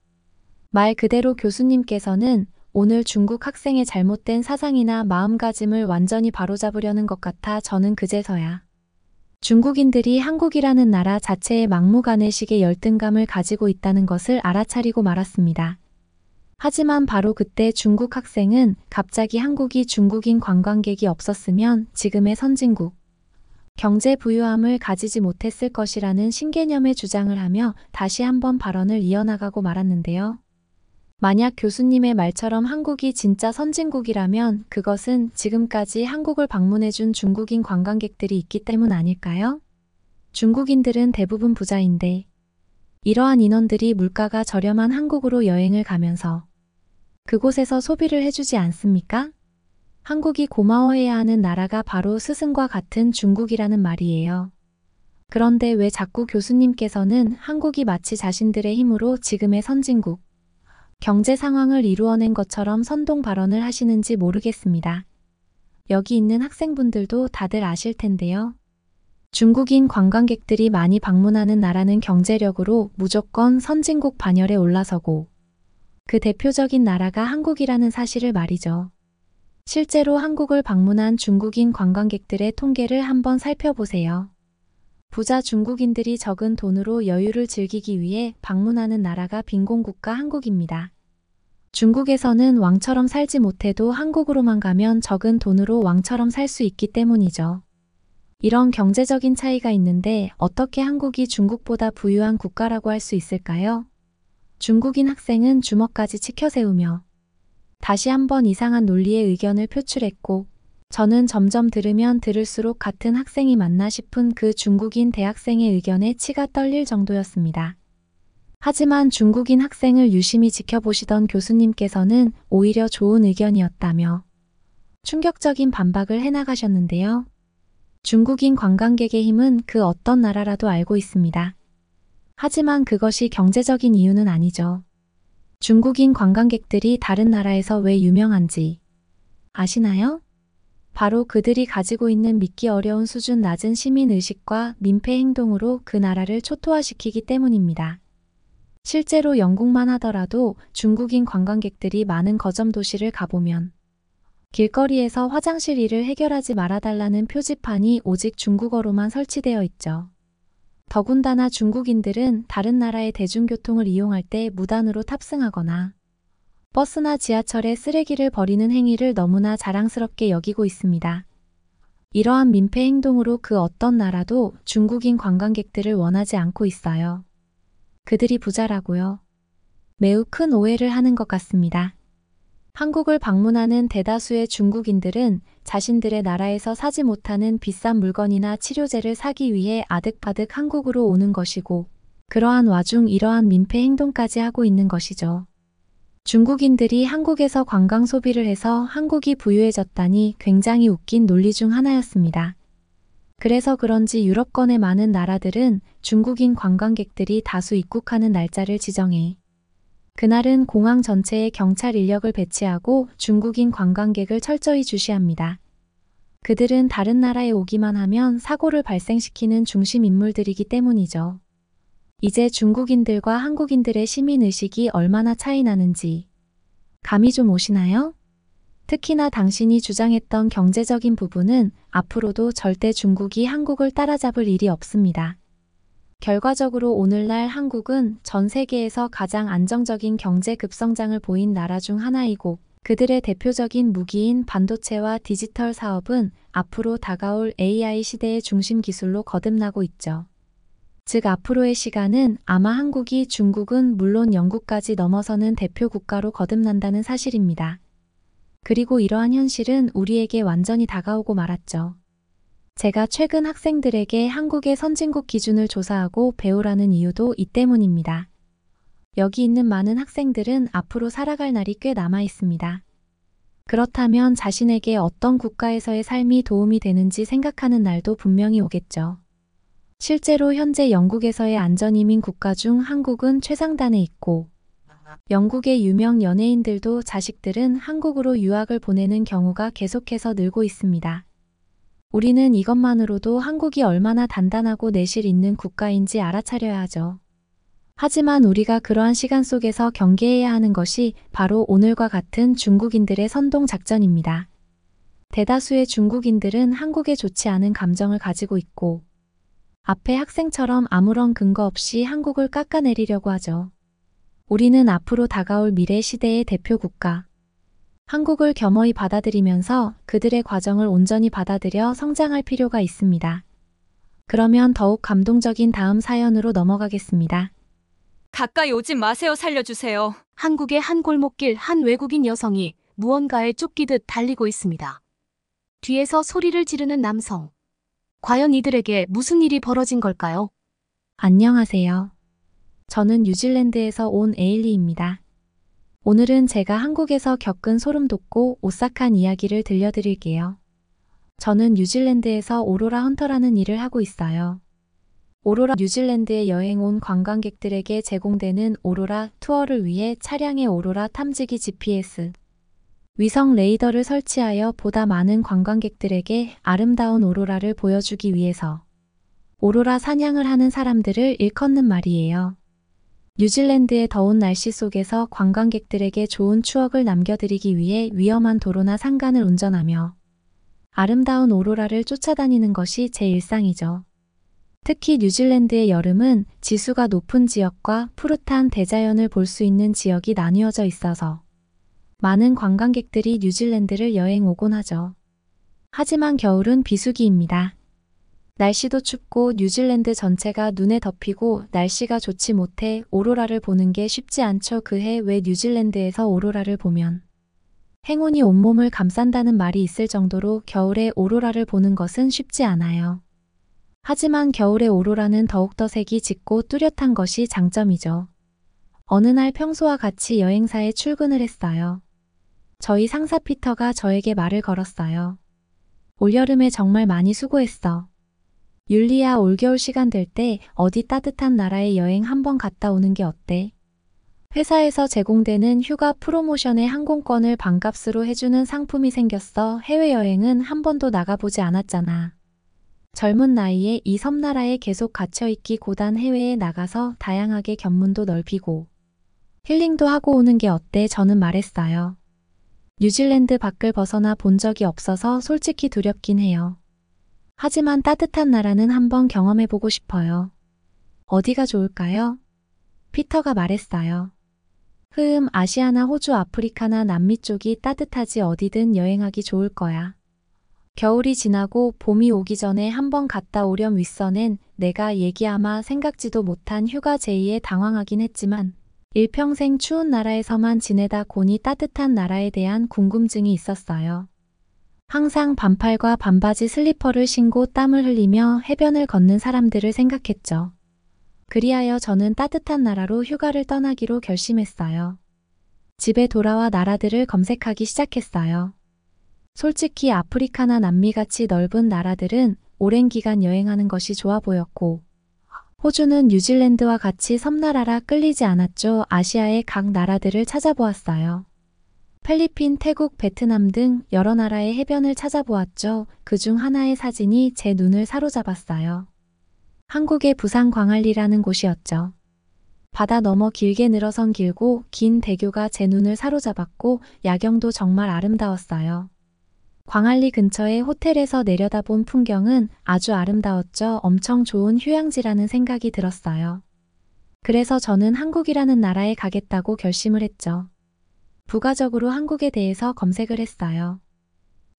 말 그대로 교수님께서는 오늘 중국 학생의 잘못된 사상이나 마음가짐을 완전히 바로잡으려는 것 같아 저는 그제서야 중국인들이 한국이라는 나라 자체에 막무가내식의 열등감을 가지고 있다는 것을 알아차리고 말았습니다. 하지만 바로 그때 중국 학생은 갑자기 한국이 중국인 관광객이 없었으면 지금의 선진국, 경제 부유함을 가지지 못했을 것이라는 신개념의 주장을 하며 다시 한번 발언을 이어나가고 말았는데요. 만약 교수님의 말처럼 한국이 진짜 선진국이라면 그것은 지금까지 한국을 방문해준 중국인 관광객들이 있기 때문 아닐까요? 중국인들은 대부분 부자인데 이러한 인원들이 물가가 저렴한 한국으로 여행을 가면서 그곳에서 소비를 해주지 않습니까? 한국이 고마워해야 하는 나라가 바로 스승과 같은 중국이라는 말이에요. 그런데 왜 자꾸 교수님께서는 한국이 마치 자신들의 힘으로 지금의 선진국, 경제 상황을 이루어낸 것처럼 선동 발언을 하시는지 모르겠습니다. 여기 있는 학생분들도 다들 아실 텐데요. 중국인 관광객들이 많이 방문하는 나라는 경제력으로 무조건 선진국 반열에 올라서고 그 대표적인 나라가 한국이라는 사실을 말이죠. 실제로 한국을 방문한 중국인 관광객들의 통계를 한번 살펴보세요. 부자 중국인들이 적은 돈으로 여유를 즐기기 위해 방문하는 나라가 빈곤국가 한국입니다. 중국에서는 왕처럼 살지 못해도 한국으로만 가면 적은 돈으로 왕처럼 살 수 있기 때문이죠. 이런 경제적인 차이가 있는데 어떻게 한국이 중국보다 부유한 국가라고 할 수 있을까요? 중국인 학생은 주먹까지 치켜세우며 다시 한번 이상한 논리의 의견을 표출했고, 저는 점점 들으면 들을수록 같은 학생이 맞나 싶은 그 중국인 대학생의 의견에 치가 떨릴 정도였습니다. 하지만 중국인 학생을 유심히 지켜보시던 교수님께서는 오히려 좋은 의견이었다며 충격적인 반박을 해나가셨는데요. 중국인 관광객의 힘은 그 어떤 나라라도 알고 있습니다. 하지만 그것이 경제적인 이유는 아니죠. 중국인 관광객들이 다른 나라에서 왜 유명한지 아시나요? 바로 그들이 가지고 있는 믿기 어려운 수준 낮은 시민의식과 민폐 행동으로 그 나라를 초토화시키기 때문입니다. 실제로 영국만 하더라도 중국인 관광객들이 많은 거점 도시를 가보면 길거리에서 화장실 일을 해결하지 말아달라는 표지판이 오직 중국어로만 설치되어 있죠. 더군다나 중국인들은 다른 나라의 대중교통을 이용할 때 무단으로 탑승하거나 버스나 지하철에 쓰레기를 버리는 행위를 너무나 자랑스럽게 여기고 있습니다. 이러한 민폐 행동으로 그 어떤 나라도 중국인 관광객들을 원하지 않고 있어요. 그들이 부자라고요. 매우 큰 오해를 하는 것 같습니다. 한국을 방문하는 대다수의 중국인들은 자신들의 나라에서 사지 못하는 비싼 물건이나 치료제를 사기 위해 아득바득 한국으로 오는 것이고, 그러한 와중 이러한 민폐 행동까지 하고 있는 것이죠. 중국인들이 한국에서 관광 소비를 해서 한국이 부유해졌다니 굉장히 웃긴 논리 중 하나였습니다. 그래서 그런지 유럽권의 많은 나라들은 중국인 관광객들이 다수 입국하는 날짜를 지정해 그날은 공항 전체에 경찰 인력을 배치하고 중국인 관광객을 철저히 주시합니다. 그들은 다른 나라에 오기만 하면 사고를 발생시키는 중심 인물들이기 때문이죠. 이제 중국인들과 한국인들의 시민의식이 얼마나 차이 나는지 감이 좀 오시나요? 특히나 당신이 주장했던 경제적인 부분은 앞으로도 절대 중국이 한국을 따라잡을 일이 없습니다. 결과적으로 오늘날 한국은 전 세계에서 가장 안정적인 경제 급성장을 보인 나라 중 하나이고, 그들의 대표적인 무기인 반도체와 디지털 사업은 앞으로 다가올 AI 시대의 중심 기술로 거듭나고 있죠. 즉 앞으로의 시간은 아마 한국이 중국은 물론 영국까지 넘어서는 대표 국가로 거듭난다는 사실입니다. 그리고 이러한 현실은 우리에게 완전히 다가오고 말았죠. 제가 최근 학생들에게 한국의 선진국 기준을 조사하고 배우라는 이유도 이 때문입니다. 여기 있는 많은 학생들은 앞으로 살아갈 날이 꽤 남아 있습니다. 그렇다면 자신에게 어떤 국가에서의 삶이 도움이 되는지 생각하는 날도 분명히 오겠죠. 실제로 현재 영국에서의 안전이민 국가 중 한국은 최상단에 있고, 영국의 유명 연예인들도 자식들은 한국으로 유학을 보내는 경우가 계속해서 늘고 있습니다. 우리는 이것만으로도 한국이 얼마나 단단하고 내실 있는 국가인지 알아차려야 하죠. 하지만 우리가 그러한 시간 속에서 경계해야 하는 것이 바로 오늘과 같은 중국인들의 선동 작전입니다. 대다수의 중국인들은 한국에 좋지 않은 감정을 가지고 있고, 앞에 학생처럼 아무런 근거 없이 한국을 깎아내리려고 하죠. 우리는 앞으로 다가올 미래 시대의 대표 국가, 한국을 겸허히 받아들이면서 그들의 과정을 온전히 받아들여 성장할 필요가 있습니다. 그러면 더욱 감동적인 다음 사연으로 넘어가겠습니다. 가까이 오지 마세요. 살려주세요. 한국의 한 골목길 한 외국인 여성이 무언가에 쫓기듯 달리고 있습니다. 뒤에서 소리를 지르는 남성. 과연 이들에게 무슨 일이 벌어진 걸까요? 안녕하세요. 저는 뉴질랜드에서 온 에일리입니다. 오늘은 제가 한국에서 겪은 소름 돋고 오싹한 이야기를 들려드릴게요. 저는 뉴질랜드에서 오로라 헌터라는 일을 하고 있어요. 오로라 뉴질랜드에 여행 온 관광객들에게 제공되는 오로라 투어를 위해 차량에 오로라 탐지기 GPS, 위성 레이더를 설치하여 보다 많은 관광객들에게 아름다운 오로라를 보여주기 위해서 오로라 사냥을 하는 사람들을 일컫는 말이에요. 뉴질랜드의 더운 날씨 속에서 관광객들에게 좋은 추억을 남겨드리기 위해 위험한 도로나 산간을 운전하며 아름다운 오로라를 쫓아다니는 것이 제 일상이죠. 특히 뉴질랜드의 여름은 지수가 높은 지역과 푸릇한 대자연을 볼 수 있는 지역이 나뉘어져 있어서 많은 관광객들이 뉴질랜드를 여행 오곤 하죠. 하지만 겨울은 비수기입니다. 날씨도 춥고 뉴질랜드 전체가 눈에 덮이고 날씨가 좋지 못해 오로라를 보는 게 쉽지 않죠. 그해 왜 뉴질랜드에서 오로라를 보면 행운이 온몸을 감싼다는 말이 있을 정도로 겨울에 오로라를 보는 것은 쉽지 않아요. 하지만 겨울의 오로라는 더욱더 색이 짙고 뚜렷한 것이 장점이죠. 어느 날 평소와 같이 여행사에 출근을 했어요. 저희 상사 피터가 저에게 말을 걸었어요. 올여름에 정말 많이 수고했어. 율리야, 올겨울 시간 될 때 어디 따뜻한 나라에 여행 한번 갔다 오는 게 어때? 회사에서 제공되는 휴가 프로모션에 항공권을 반값으로 해주는 상품이 생겼어. 해외여행은 한 번도 나가보지 않았잖아. 젊은 나이에 이 섬나라에 계속 갇혀있기 고단 해외에 나가서 다양하게 견문도 넓히고 힐링도 하고 오는 게 어때? 저는 말했어요. 뉴질랜드 밖을 벗어나 본 적이 없어서 솔직히 두렵긴 해요. 하지만 따뜻한 나라는 한번 경험해보고 싶어요. 어디가 좋을까요? 피터가 말했어요. 아시아나 호주, 아프리카나 남미 쪽이 따뜻하지. 어디든 여행하기 좋을 거야. 겨울이 지나고 봄이 오기 전에 한번 갔다 오렴. 윗선엔 내가 얘기하마 생각지도 못한 휴가 제의에 당황하긴 했지만 일평생 추운 나라에서만 지내다 보니 따뜻한 나라에 대한 궁금증이 있었어요. 항상 반팔과 반바지 슬리퍼를 신고 땀을 흘리며 해변을 걷는 사람들을 생각했죠. 그리하여 저는 따뜻한 나라로 휴가를 떠나기로 결심했어요. 집에 돌아와 나라들을 검색하기 시작했어요. 솔직히 아프리카나 남미같이 넓은 나라들은 오랜 기간 여행하는 것이 좋아 보였고 호주는 뉴질랜드와 같이 섬나라라 끌리지 않았죠. 아시아의 각 나라들을 찾아보았어요. 필리핀, 태국, 베트남 등 여러 나라의 해변을 찾아보았죠. 그중 하나의 사진이 제 눈을 사로잡았어요. 한국의 부산 광안리라는 곳이었죠. 바다 너머 길게 늘어선 길고 긴 대교가 제 눈을 사로잡았고 야경도 정말 아름다웠어요. 광안리 근처의 호텔에서 내려다본 풍경은 아주 아름다웠죠. 엄청 좋은 휴양지라는 생각이 들었어요. 그래서 저는 한국이라는 나라에 가겠다고 결심을 했죠. 부가적으로 한국에 대해서 검색을 했어요.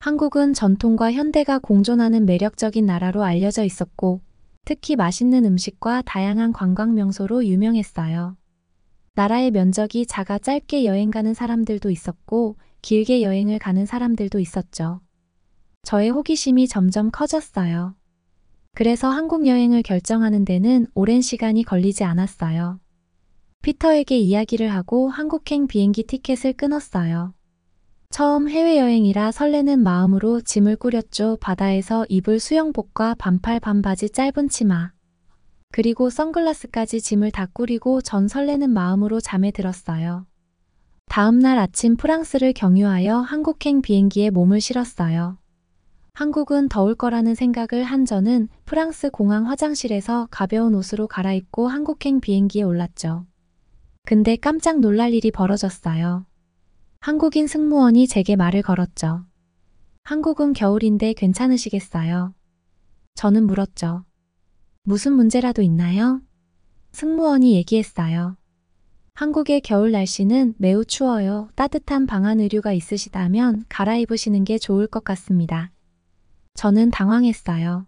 한국은 전통과 현대가 공존하는 매력적인 나라로 알려져 있었고 특히 맛있는 음식과 다양한 관광 명소로 유명했어요. 나라의 면적이 작아 짧게 여행 가는 사람들도 있었고 길게 여행을 가는 사람들도 있었죠. 저의 호기심이 점점 커졌어요. 그래서 한국 여행을 결정하는 데는 오랜 시간이 걸리지 않았어요. 피터에게 이야기를 하고 한국행 비행기 티켓을 끊었어요. 처음 해외여행이라 설레는 마음으로 짐을 꾸렸죠. 바다에서 입을 수영복과 반팔 반바지 짧은 치마 그리고 선글라스까지 짐을 다 꾸리고 전 설레는 마음으로 잠에 들었어요. 다음 날 아침 프랑스를 경유하여 한국행 비행기에 몸을 실었어요. 한국은 더울 거라는 생각을 한 저는 프랑스 공항 화장실에서 가벼운 옷으로 갈아입고 한국행 비행기에 올랐죠. 근데 깜짝 놀랄 일이 벌어졌어요. 한국인 승무원이 제게 말을 걸었죠. 한국은 겨울인데 괜찮으시겠어요? 저는 물었죠. 무슨 문제라도 있나요? 승무원이 얘기했어요. 한국의 겨울 날씨는 매우 추워요. 따뜻한 방한 의류가 있으시다면 갈아입으시는 게 좋을 것 같습니다. 저는 당황했어요.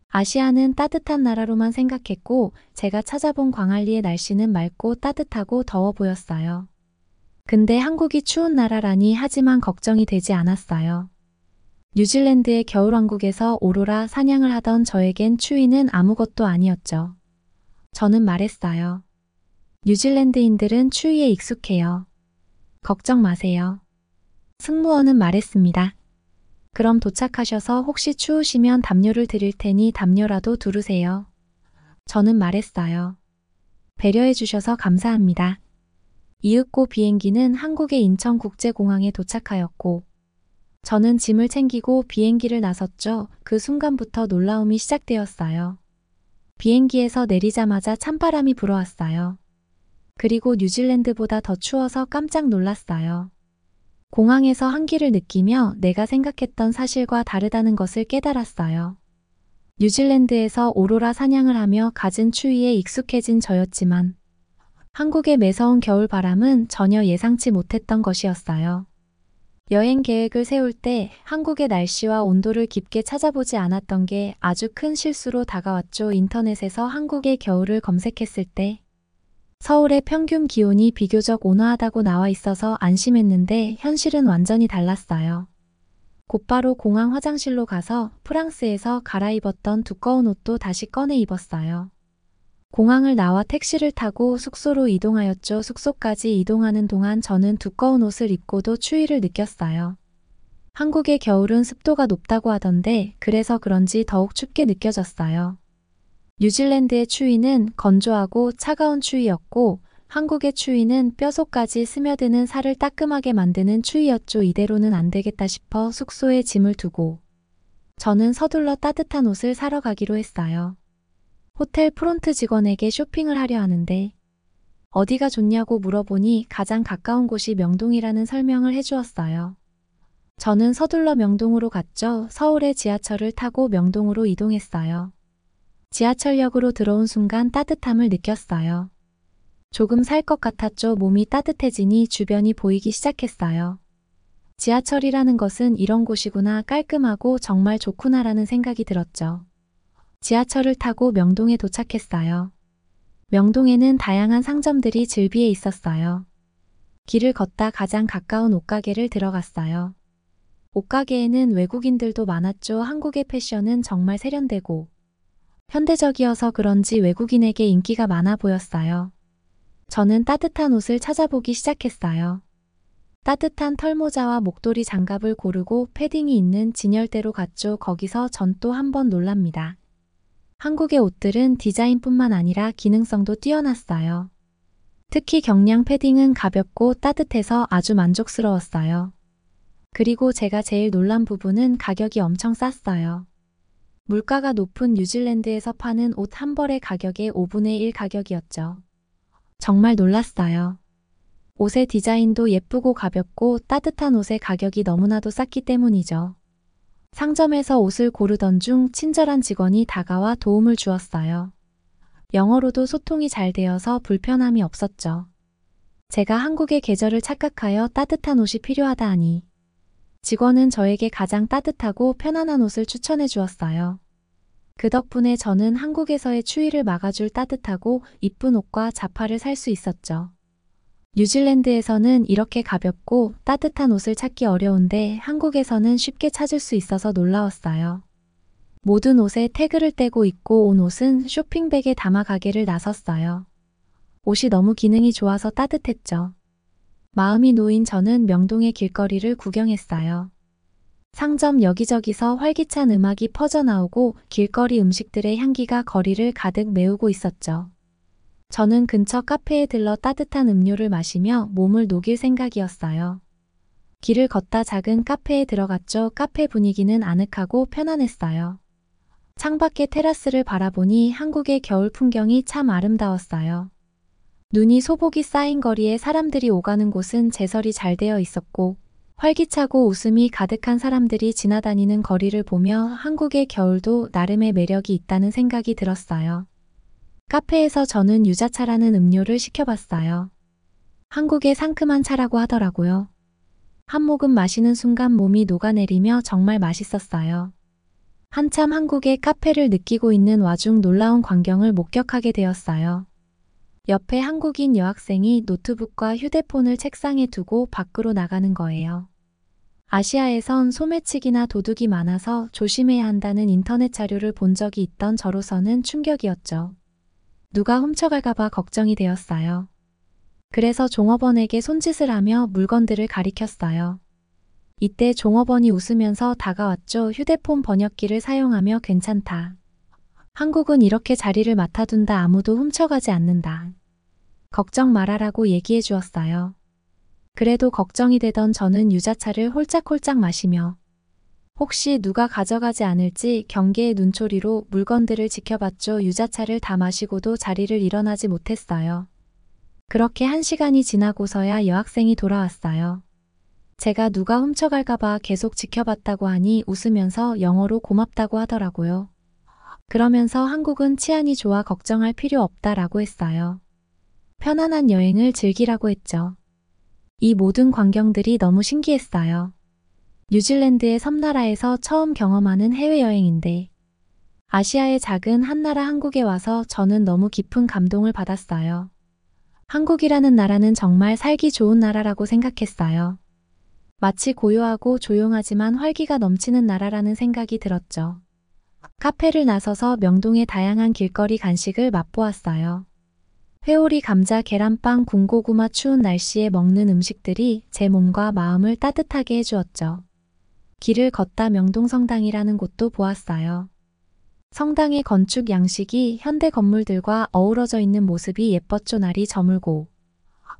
아시아는 따뜻한 나라로만 생각했고 제가 찾아본 광안리의 날씨는 맑고 따뜻하고 더워 보였어요. 근데 한국이 추운 나라라니 하지만 걱정이 되지 않았어요. 뉴질랜드의 겨울왕국에서 오로라 사냥을 하던 저에겐 추위는 아무것도 아니었죠. 저는 말했어요. 뉴질랜드인들은 추위에 익숙해요. 걱정 마세요. 승무원은 말했습니다. 그럼 도착하셔서 혹시 추우시면 담요를 드릴 테니 담요라도 두르세요. 저는 말했어요. 배려해 주셔서 감사합니다. 이윽고 비행기는 한국의 인천국제공항에 도착하였고 저는 짐을 챙기고 비행기를 나섰죠. 그 순간부터 놀라움이 시작되었어요. 비행기에서 내리자마자 찬바람이 불어왔어요. 그리고 뉴질랜드보다 더 추워서 깜짝 놀랐어요. 공항에서 한기를 느끼며 내가 생각했던 사실과 다르다는 것을 깨달았어요. 뉴질랜드에서 오로라 사냥을 하며 갖은 추위에 익숙해진 저였지만 한국의 매서운 겨울바람은 전혀 예상치 못했던 것이었어요. 여행 계획을 세울 때 한국의 날씨와 온도를 깊게 찾아보지 않았던 게 아주 큰 실수로 다가왔죠. 인터넷에서 한국의 겨울을 검색했을 때 서울의 평균 기온이 비교적 온화하다고 나와 있어서 안심했는데 현실은 완전히 달랐어요. 곧바로 공항 화장실로 가서 프랑스에서 갈아입었던 두꺼운 옷도 다시 꺼내 입었어요. 공항을 나와 택시를 타고 숙소로 이동하였죠. 숙소까지 이동하는 동안 저는 두꺼운 옷을 입고도 추위를 느꼈어요. 한국의 겨울은 습도가 높다고 하던데 그래서 그런지 더욱 춥게 느껴졌어요. 뉴질랜드의 추위는 건조하고 차가운 추위였고 한국의 추위는 뼛속까지 스며드는 살을 따끔하게 만드는 추위였죠. 이대로는 안 되겠다 싶어 숙소에 짐을 두고 저는 서둘러 따뜻한 옷을 사러 가기로 했어요. 호텔 프론트 직원에게 쇼핑을 하려 하는데 어디가 좋냐고 물어보니 가장 가까운 곳이 명동이라는 설명을 해주었어요. 저는 서둘러 명동으로 갔죠. 서울의 지하철을 타고 명동으로 이동했어요. 지하철역으로 들어온 순간 따뜻함을 느꼈어요. 조금 살 것 같았죠. 몸이 따뜻해지니 주변이 보이기 시작했어요. 지하철이라는 것은 이런 곳이구나, 깔끔하고 정말 좋구나라는 생각이 들었죠. 지하철을 타고 명동에 도착했어요. 명동에는 다양한 상점들이 즐비해 있었어요. 길을 걷다 가장 가까운 옷가게를 들어갔어요. 옷가게에는 외국인들도 많았죠. 한국의 패션은 정말 세련되고 현대적이어서 그런지 외국인에게 인기가 많아 보였어요. 저는 따뜻한 옷을 찾아보기 시작했어요. 따뜻한 털모자와 목도리 장갑을 고르고 패딩이 있는 진열대로 갔죠. 거기서 전 또 한 번 놀랍니다. 한국의 옷들은 디자인뿐만 아니라 기능성도 뛰어났어요. 특히 경량 패딩은 가볍고 따뜻해서 아주 만족스러웠어요. 그리고 제가 제일 놀란 부분은 가격이 엄청 쌌어요. 물가가 높은 뉴질랜드에서 파는 옷 한 벌의 가격의 5분의 1 가격이었죠. 정말 놀랐어요. 옷의 디자인도 예쁘고 가볍고 따뜻한 옷의 가격이 너무나도 쌌기 때문이죠. 상점에서 옷을 고르던 중 친절한 직원이 다가와 도움을 주었어요. 영어로도 소통이 잘 되어서 불편함이 없었죠. 제가 한국의 계절을 착각하여 따뜻한 옷이 필요하다 하니 직원은 저에게 가장 따뜻하고 편안한 옷을 추천해 주었어요. 그 덕분에 저는 한국에서의 추위를 막아줄 따뜻하고 이쁜 옷과 자파를 살 수 있었죠. 뉴질랜드에서는 이렇게 가볍고 따뜻한 옷을 찾기 어려운데 한국에서는 쉽게 찾을 수 있어서 놀라웠어요. 모든 옷에 태그를 떼고 입고 온 옷은 쇼핑백에 담아 가게를 나섰어요. 옷이 너무 기능이 좋아서 따뜻했죠. 마음이 놓인 저는 명동의 길거리를 구경했어요. 상점 여기저기서 활기찬 음악이 퍼져나오고 길거리 음식들의 향기가 거리를 가득 메우고 있었죠. 저는 근처 카페에 들러 따뜻한 음료를 마시며 몸을 녹일 생각이었어요. 길을 걷다 작은 카페에 들어갔죠. 카페 분위기는 아늑하고 편안했어요. 창밖의 테라스를 바라보니 한국의 겨울 풍경이 참 아름다웠어요. 눈이 소복이 쌓인 거리에 사람들이 오가는 곳은 제설이 잘 되어 있었고 활기차고 웃음이 가득한 사람들이 지나다니는 거리를 보며 한국의 겨울도 나름의 매력이 있다는 생각이 들었어요. 카페에서 저는 유자차라는 음료를 시켜봤어요. 한국의 상큼한 차라고 하더라고요. 한 모금 마시는 순간 몸이 녹아내리며 정말 맛있었어요. 한참 한국의 카페를 느끼고 있는 와중 놀라운 광경을 목격하게 되었어요. 옆에 한국인 여학생이 노트북과 휴대폰을 책상에 두고 밖으로 나가는 거예요. 아시아에선 소매치기나 도둑이 많아서 조심해야 한다는 인터넷 자료를 본 적이 있던 저로서는 충격이었죠. 누가 훔쳐갈까봐 걱정이 되었어요. 그래서 종업원에게 손짓을 하며 물건들을 가리켰어요. 이때 종업원이 웃으면서 다가왔죠. 휴대폰 번역기를 사용하며 괜찮다. 한국은 이렇게 자리를 맡아둔다 아무도 훔쳐가지 않는다. 걱정 말아라고 얘기해 주었어요. 그래도 걱정이 되던 저는 유자차를 홀짝홀짝 마시며 혹시 누가 가져가지 않을지 경계의 눈초리로 물건들을 지켜봤죠. 유자차를 다 마시고도 자리를 일어나지 못했어요. 그렇게 1시간이 지나고서야 여학생이 돌아왔어요. 제가 누가 훔쳐갈까봐 계속 지켜봤다고 하니 웃으면서 영어로 고맙다고 하더라고요. 그러면서 한국은 치안이 좋아 걱정할 필요 없다라고 했어요. 편안한 여행을 즐기라고 했죠. 이 모든 광경들이 너무 신기했어요. 뉴질랜드의 섬나라에서 처음 경험하는 해외여행인데 아시아의 작은 한 나라 한국에 와서 저는 너무 깊은 감동을 받았어요. 한국이라는 나라는 정말 살기 좋은 나라라고 생각했어요. 마치 고요하고 조용하지만 활기가 넘치는 나라라는 생각이 들었죠. 카페를 나서서 명동의 다양한 길거리 간식을 맛보았어요. 회오리 감자, 계란빵, 군고구마, 추운 날씨에 먹는 음식들이 제 몸과 마음을 따뜻하게 해주었죠. 길을 걷다 명동성당이라는 곳도 보았어요. 성당의 건축 양식이 현대 건물들과 어우러져 있는 모습이 예뻤죠. 날이 저물고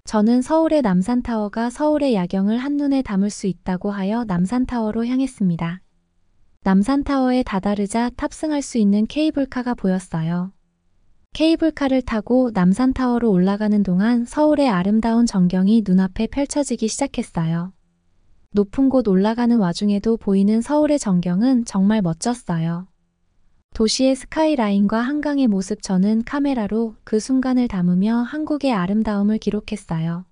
저는 서울의 남산타워가 서울의 야경을 한눈에 담을 수 있다고 하여 남산타워로 향했습니다. 남산타워에 다다르자 탑승할 수 있는 케이블카가 보였어요. 케이블카를 타고 남산타워로 올라가는 동안 서울의 아름다운 전경이 눈앞에 펼쳐지기 시작했어요. 높은 곳 올라가는 와중에도 보이는 서울의 전경은 정말 멋졌어요. 도시의 스카이라인과 한강의 모습, 저는 카메라로 그 순간을 담으며 한국의 아름다움을 기록했어요.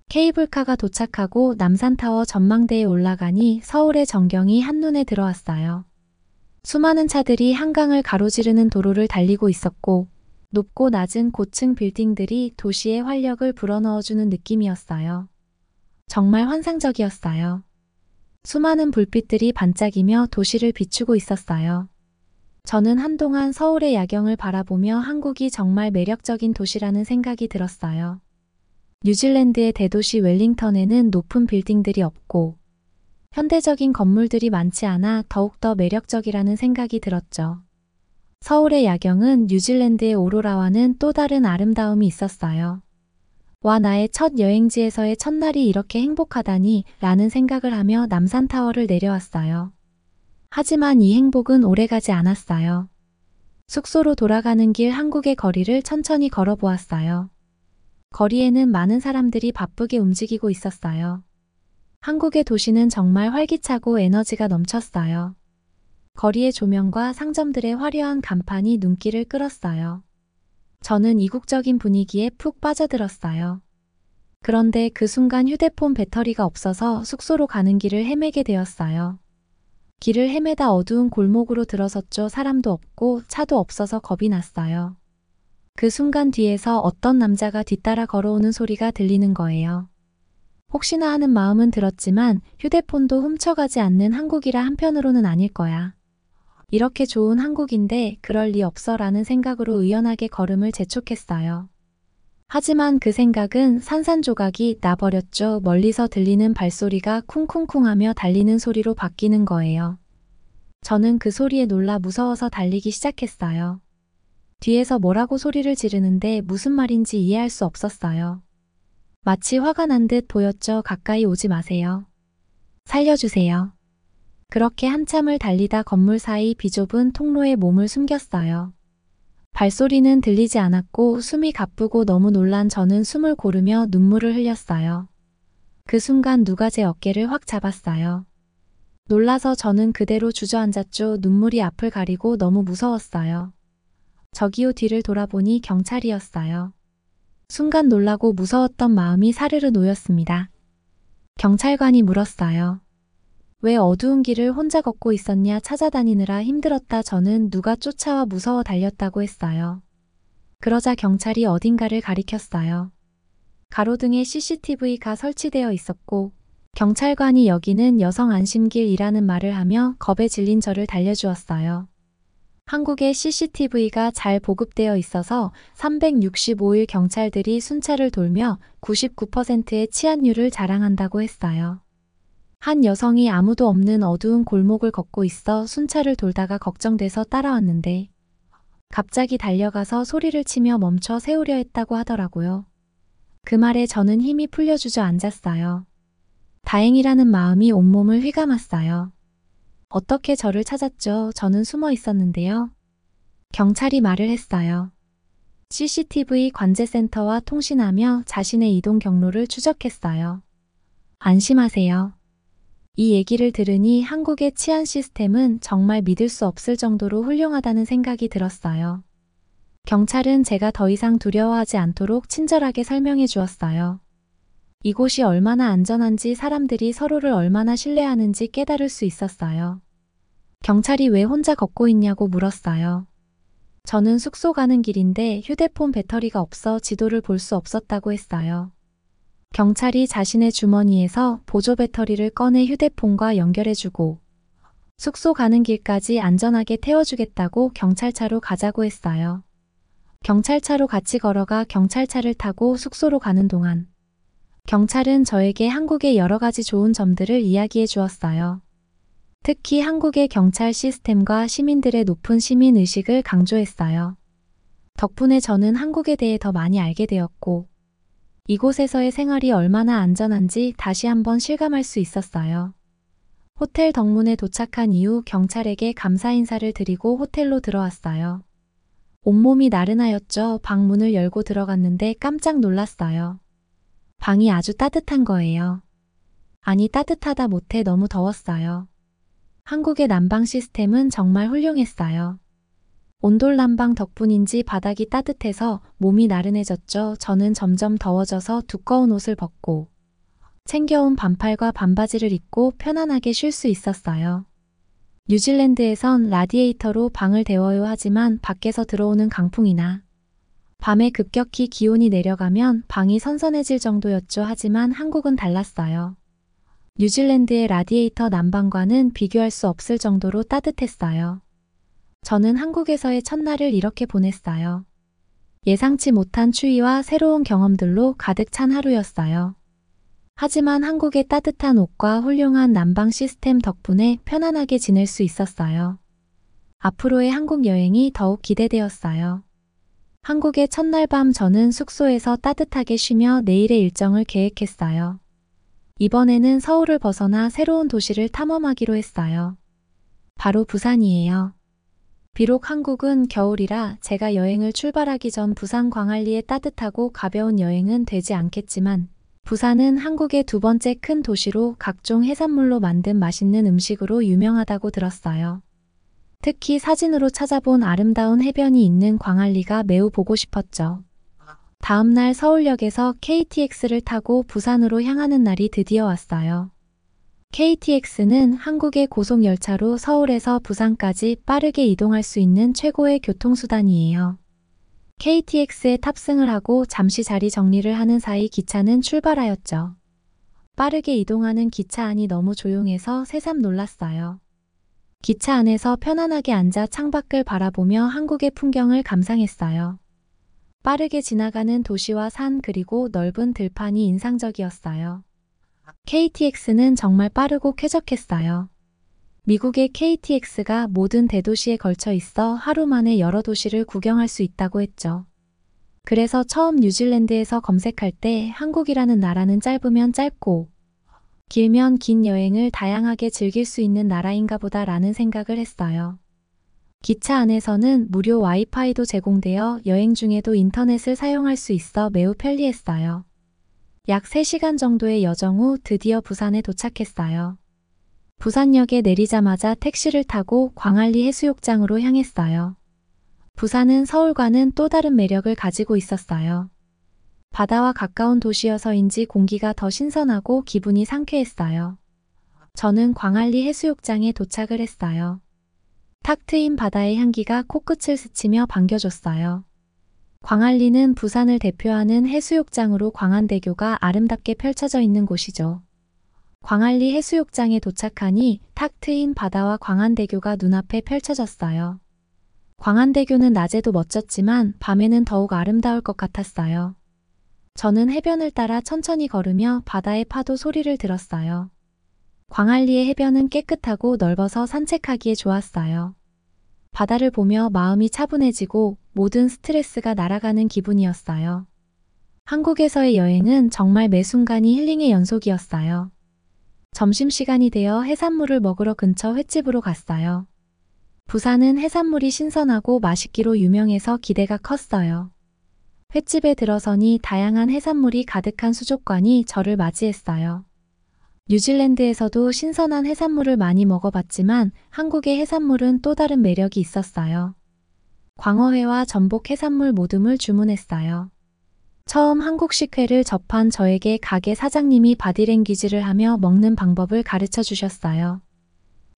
케이블카가 도착하고 남산타워 전망대에 올라가니 서울의 전경이 한눈에 들어왔어요. 수많은 차들이 한강을 가로지르는 도로를 달리고 있었고 높고 낮은 고층 빌딩들이 도시의 활력을 불어넣어주는 느낌이었어요. 정말 환상적이었어요. 수많은 불빛들이 반짝이며 도시를 비추고 있었어요. 저는 한동안 서울의 야경을 바라보며 한국이 정말 매력적인 도시라는 생각이 들었어요. 뉴질랜드의 대도시 웰링턴에는 높은 빌딩들이 없고 현대적인 건물들이 많지 않아 더욱더 매력적이라는 생각이 들었죠. 서울의 야경은 뉴질랜드의 오로라와는 또 다른 아름다움이 있었어요. 와, 나의 첫 여행지에서의 첫날이 이렇게 행복하다니 라는 생각을 하며 남산타워를 내려왔어요. 하지만 이 행복은 오래가지 않았어요. 숙소로 돌아가는 길 한국의 거리를 천천히 걸어보았어요. 거리에는 많은 사람들이 바쁘게 움직이고 있었어요. 한국의 도시는 정말 활기차고 에너지가 넘쳤어요. 거리의 조명과 상점들의 화려한 간판이 눈길을 끌었어요. 저는 이국적인 분위기에 푹 빠져들었어요. 그런데 그 순간 휴대폰 배터리가 없어서 숙소로 가는 길을 헤매게 되었어요. 길을 헤매다 어두운 골목으로 들어섰죠. 사람도 없고 차도 없어서 겁이 났어요. 그 순간 뒤에서 어떤 남자가 뒤따라 걸어오는 소리가 들리는 거예요. 혹시나 하는 마음은 들었지만 휴대폰도 훔쳐가지 않는 한국이라 한편으로는 아닐 거야. 이렇게 좋은 한국인데 그럴 리 없어 라는 생각으로 의연하게 걸음을 재촉했어요. 하지만 그 생각은 산산조각이 나버렸죠. 멀리서 들리는 발소리가 쿵쿵쿵하며 달리는 소리로 바뀌는 거예요. 저는 그 소리에 놀라 무서워서 달리기 시작했어요. 뒤에서 뭐라고 소리를 지르는데 무슨 말인지 이해할 수 없었어요. 마치 화가 난 듯 보였죠. 가까이 오지 마세요. 살려주세요. 그렇게 한참을 달리다 건물 사이 비좁은 통로에 몸을 숨겼어요. 발소리는 들리지 않았고 숨이 가쁘고 너무 놀란 저는 숨을 고르며 눈물을 흘렸어요. 그 순간 누가 제 어깨를 확 잡았어요. 놀라서 저는 그대로 주저앉았죠. 눈물이 앞을 가리고 너무 무서웠어요. 저기요, 뒤를 돌아보니 경찰이었어요. 순간 놀라고 무서웠던 마음이 사르르 놓였습니다. 경찰관이 물었어요. 왜 어두운 길을 혼자 걷고 있었냐? 찾아다니느라 힘들었다. 저는 누가 쫓아와 무서워 달렸다고 했어요. 그러자 경찰이 어딘가를 가리켰어요. 가로등에 CCTV가 설치되어 있었고 경찰관이 여기는 여성 안심길이라는 말을 하며 겁에 질린 저를 달래주었어요. 한국에 CCTV가 잘 보급되어 있어서 365일 경찰들이 순찰을 돌며 99%의 치안율을 자랑한다고 했어요. 한 여성이 아무도 없는 어두운 골목을 걷고 있어 순찰을 돌다가 걱정돼서 따라왔는데 갑자기 달려가서 소리를 치며 멈춰 세우려 했다고 하더라고요. 그 말에 저는 힘이 풀려 주저앉았어요. 다행이라는 마음이 온몸을 휘감았어요. 어떻게 저를 찾았죠? 저는 숨어 있었는데요. 경찰이 말을 했어요. CCTV 관제센터와 통신하며 자신의 이동 경로를 추적했어요. 안심하세요. 이 얘기를 들으니 한국의 치안 시스템은 정말 믿을 수 없을 정도로 훌륭하다는 생각이 들었어요. 경찰은 제가 더 이상 두려워하지 않도록 친절하게 설명해 주었어요. 이곳이 얼마나 안전한지 사람들이 서로를 얼마나 신뢰하는지 깨달을 수 있었어요. 경찰이 왜 혼자 걷고 있냐고 물었어요. 저는 숙소 가는 길인데 휴대폰 배터리가 없어 지도를 볼 수 없었다고 했어요. 경찰이 자신의 주머니에서 보조 배터리를 꺼내 휴대폰과 연결해주고 숙소 가는 길까지 안전하게 태워주겠다고 경찰차로 가자고 했어요. 경찰차로 같이 걸어가 경찰차를 타고 숙소로 가는 동안 경찰은 저에게 한국의 여러 가지 좋은 점들을 이야기해 주었어요. 특히 한국의 경찰 시스템과 시민들의 높은 시민의식을 강조했어요. 덕분에 저는 한국에 대해 더 많이 알게 되었고, 이곳에서의 생활이 얼마나 안전한지 다시 한번 실감할 수 있었어요. 호텔 덕문에 도착한 이후 경찰에게 감사 인사를 드리고 호텔로 들어왔어요. 온몸이 나른하였죠. 방 문을 열고 들어갔는데 깜짝 놀랐어요. 방이 아주 따뜻한 거예요. 아니, 따뜻하다 못해 너무 더웠어요. 한국의 난방 시스템은 정말 훌륭했어요. 온돌 난방 덕분인지 바닥이 따뜻해서 몸이 나른해졌죠. 저는 점점 더워져서 두꺼운 옷을 벗고 챙겨온 반팔과 반바지를 입고 편안하게 쉴 수 있었어요. 뉴질랜드에선 라디에이터로 방을 데워요 하지만 밖에서 들어오는 강풍이나 밤에 급격히 기온이 내려가면 방이 선선해질 정도였죠. 하지만 한국은 달랐어요. 뉴질랜드의 라디에이터 난방과는 비교할 수 없을 정도로 따뜻했어요. 저는 한국에서의 첫날을 이렇게 보냈어요. 예상치 못한 추위와 새로운 경험들로 가득 찬 하루였어요. 하지만 한국의 따뜻한 옷과 훌륭한 난방 시스템 덕분에 편안하게 지낼 수 있었어요. 앞으로의 한국 여행이 더욱 기대되었어요. 한국의 첫날 밤 저는 숙소에서 따뜻하게 쉬며 내일의 일정을 계획했어요. 이번에는 서울을 벗어나 새로운 도시를 탐험하기로 했어요. 바로 부산이에요. 비록 한국은 겨울이라 제가 여행을 출발하기 전 부산 광안리의 따뜻하고 가벼운 여행은 되지 않겠지만 부산은 한국의 두 번째 큰 도시로 각종 해산물로 만든 맛있는 음식으로 유명하다고 들었어요. 특히 사진으로 찾아본 아름다운 해변이 있는 광안리가 매우 보고 싶었죠. 다음날 서울역에서 KTX를 타고 부산으로 향하는 날이 드디어 왔어요. KTX는 한국의 고속열차로 서울에서 부산까지 빠르게 이동할 수 있는 최고의 교통수단이에요. KTX에 탑승을 하고 잠시 자리 정리를 하는 사이 기차는 출발하였죠. 빠르게 이동하는 기차 안이 너무 조용해서 새삼 놀랐어요. 기차 안에서 편안하게 앉아 창밖을 바라보며 한국의 풍경을 감상했어요. 빠르게 지나가는 도시와 산 그리고 넓은 들판이 인상적이었어요. KTX는 정말 빠르고 쾌적했어요. 미국의 KTX가 모든 대도시에 걸쳐 있어 하루 만에 여러 도시를 구경할 수 있다고 했죠. 그래서 처음 뉴질랜드에서 검색할 때 한국이라는 나라는 짧으면 짧고 길면 긴 여행을 다양하게 즐길 수 있는 나라인가 보다라는 생각을 했어요. 기차 안에서는 무료 와이파이도 제공되어 여행 중에도 인터넷을 사용할 수 있어 매우 편리했어요. 약 3시간 정도의 여정 후 드디어 부산에 도착했어요. 부산역에 내리자마자 택시를 타고 광안리 해수욕장으로 향했어요. 부산은 서울과는 또 다른 매력을 가지고 있었어요. 바다와 가까운 도시여서인지 공기가 더 신선하고 기분이 상쾌했어요. 저는 광안리 해수욕장에 도착을 했어요. 탁 트인 바다의 향기가 코끝을 스치며 반겨줬어요. 광안리는 부산을 대표하는 해수욕장으로 광안대교가 아름답게 펼쳐져 있는 곳이죠. 광안리 해수욕장에 도착하니 탁 트인 바다와 광안대교가 눈앞에 펼쳐졌어요. 광안대교는 낮에도 멋졌지만 밤에는 더욱 아름다울 것 같았어요. 저는 해변을 따라 천천히 걸으며 바다의 파도 소리를 들었어요. 광안리의 해변은 깨끗하고 넓어서 산책하기에 좋았어요. 바다를 보며 마음이 차분해지고 모든 스트레스가 날아가는 기분이었어요. 한국에서의 여행은 정말 매 순간이 힐링의 연속이었어요. 점심시간이 되어 해산물을 먹으러 근처 횟집으로 갔어요. 부산은 해산물이 신선하고 맛있기로 유명해서 기대가 컸어요. 횟집에 들어서니 다양한 해산물이 가득한 수족관이 저를 맞이했어요. 뉴질랜드에서도 신선한 해산물을 많이 먹어봤지만 한국의 해산물은 또 다른 매력이 있었어요. 광어회와 전복 해산물 모듬을 주문했어요. 처음 한국식 회를 접한 저에게 가게 사장님이 바디랭귀지를 하며 먹는 방법을 가르쳐 주셨어요.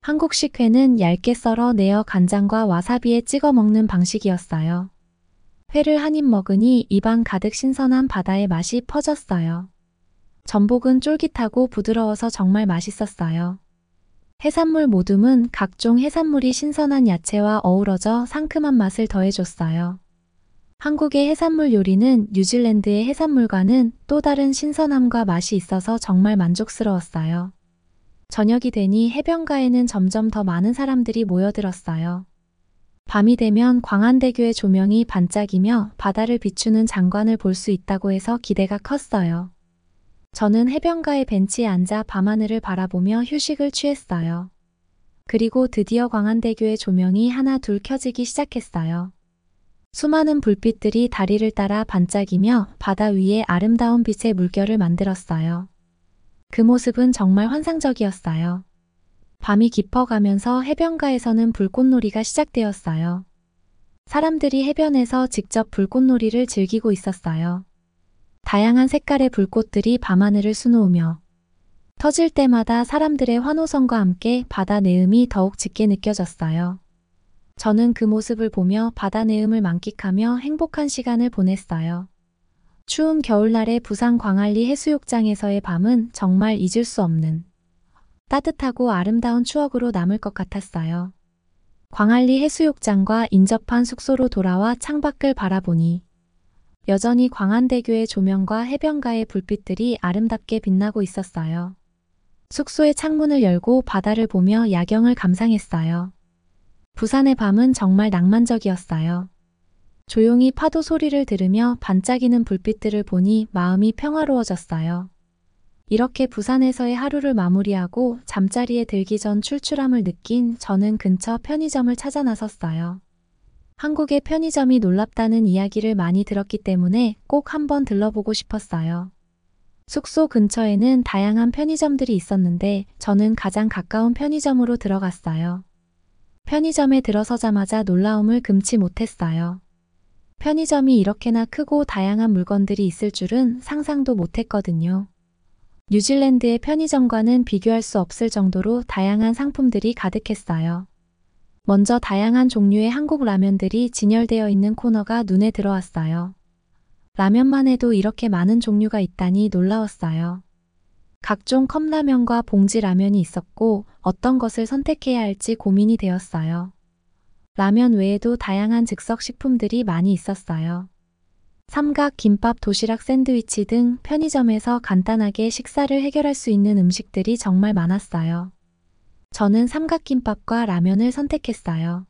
한국식 회는 얇게 썰어 내어 간장과 와사비에 찍어 먹는 방식이었어요. 회를 한 입 먹으니 입안 가득 신선한 바다의 맛이 퍼졌어요. 전복은 쫄깃하고 부드러워서 정말 맛있었어요. 해산물 모듬은 각종 해산물이 신선한 야채와 어우러져 상큼한 맛을 더해줬어요. 한국의 해산물 요리는 뉴질랜드의 해산물과는 또 다른 신선함과 맛이 있어서 정말 만족스러웠어요. 저녁이 되니 해변가에는 점점 더 많은 사람들이 모여들었어요. 밤이 되면 광안대교의 조명이 반짝이며 바다를 비추는 장관을 볼 수 있다고 해서 기대가 컸어요. 저는 해변가의 벤치에 앉아 밤하늘을 바라보며 휴식을 취했어요. 그리고 드디어 광안대교의 조명이 하나 둘 켜지기 시작했어요. 수많은 불빛들이 다리를 따라 반짝이며 바다 위에 아름다운 빛의 물결을 만들었어요. 그 모습은 정말 환상적이었어요. 밤이 깊어가면서 해변가에서는 불꽃놀이가 시작되었어요. 사람들이 해변에서 직접 불꽃놀이를 즐기고 있었어요. 다양한 색깔의 불꽃들이 밤하늘을 수놓으며 터질 때마다 사람들의 환호성과 함께 바다 내음이 더욱 짙게 느껴졌어요. 저는 그 모습을 보며 바다 내음을 만끽하며 행복한 시간을 보냈어요. 추운 겨울날의 부산 광안리 해수욕장에서의 밤은 정말 잊을 수 없는 따뜻하고 아름다운 추억으로 남을 것 같았어요. 광안리 해수욕장과 인접한 숙소로 돌아와 창밖을 바라보니 여전히 광안대교의 조명과 해변가의 불빛들이 아름답게 빛나고 있었어요. 숙소의 창문을 열고 바다를 보며 야경을 감상했어요. 부산의 밤은 정말 낭만적이었어요. 조용히 파도 소리를 들으며 반짝이는 불빛들을 보니 마음이 평화로워졌어요. 이렇게 부산에서의 하루를 마무리하고 잠자리에 들기 전 출출함을 느낀 저는 근처 편의점을 찾아 나섰어요. 한국의 편의점이 놀랍다는 이야기를 많이 들었기 때문에 꼭 한번 들러보고 싶었어요. 숙소 근처에는 다양한 편의점들이 있었는데 저는 가장 가까운 편의점으로 들어갔어요. 편의점에 들어서자마자 놀라움을 금치 못했어요. 편의점이 이렇게나 크고 다양한 물건들이 있을 줄은 상상도 못했거든요. 뉴질랜드의 편의점과는 비교할 수 없을 정도로 다양한 상품들이 가득했어요. 먼저 다양한 종류의 한국 라면들이 진열되어 있는 코너가 눈에 들어왔어요. 라면만 해도 이렇게 많은 종류가 있다니 놀라웠어요. 각종 컵라면과 봉지 라면이 있었고 어떤 것을 선택해야 할지 고민이 되었어요. 라면 외에도 다양한 즉석 식품들이 많이 있었어요. 삼각, 김밥, 도시락, 샌드위치 등 편의점에서 간단하게 식사를 해결할 수 있는 음식들이 정말 많았어요. 저는 삼각김밥과 라면을 선택했어요.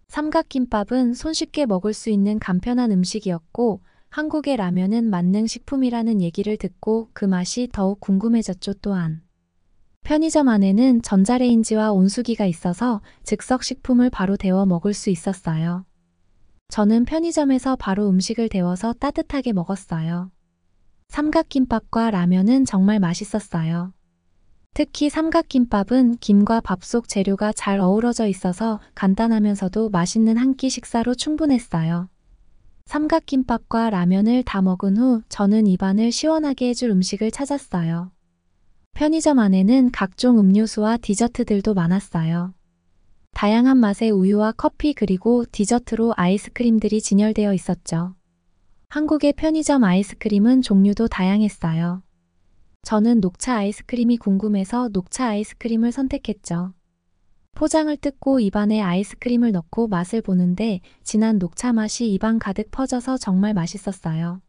삼각김밥은 손쉽게 먹을 수 있는 간편한 음식이었고 한국의 라면은 만능식품이라는 얘기를 듣고 그 맛이 더욱 궁금해졌죠. 또한 편의점 안에는 전자레인지와 온수기가 있어서 즉석 식품을 바로 데워 먹을 수 있었어요. 저는 편의점에서 바로 음식을 데워서 따뜻하게 먹었어요. 삼각김밥과 라면은 정말 맛있었어요. 특히 삼각김밥은 김과 밥 속 재료가 잘 어우러져 있어서 간단하면서도 맛있는 한 끼 식사로 충분했어요. 삼각김밥과 라면을 다 먹은 후 저는 입안을 시원하게 해줄 음식을 찾았어요. 편의점 안에는 각종 음료수와 디저트들도 많았어요. 다양한 맛의 우유와 커피 그리고 디저트로 아이스크림들이 진열되어 있었죠. 한국의 편의점 아이스크림은 종류도 다양했어요. 저는 녹차 아이스크림이 궁금해서 녹차 아이스크림을 선택했죠. 포장을 뜯고 입안에 아이스크림을 넣고 맛을 보는데 진한 녹차 맛이 입안 가득 퍼져서 정말 맛있었어요.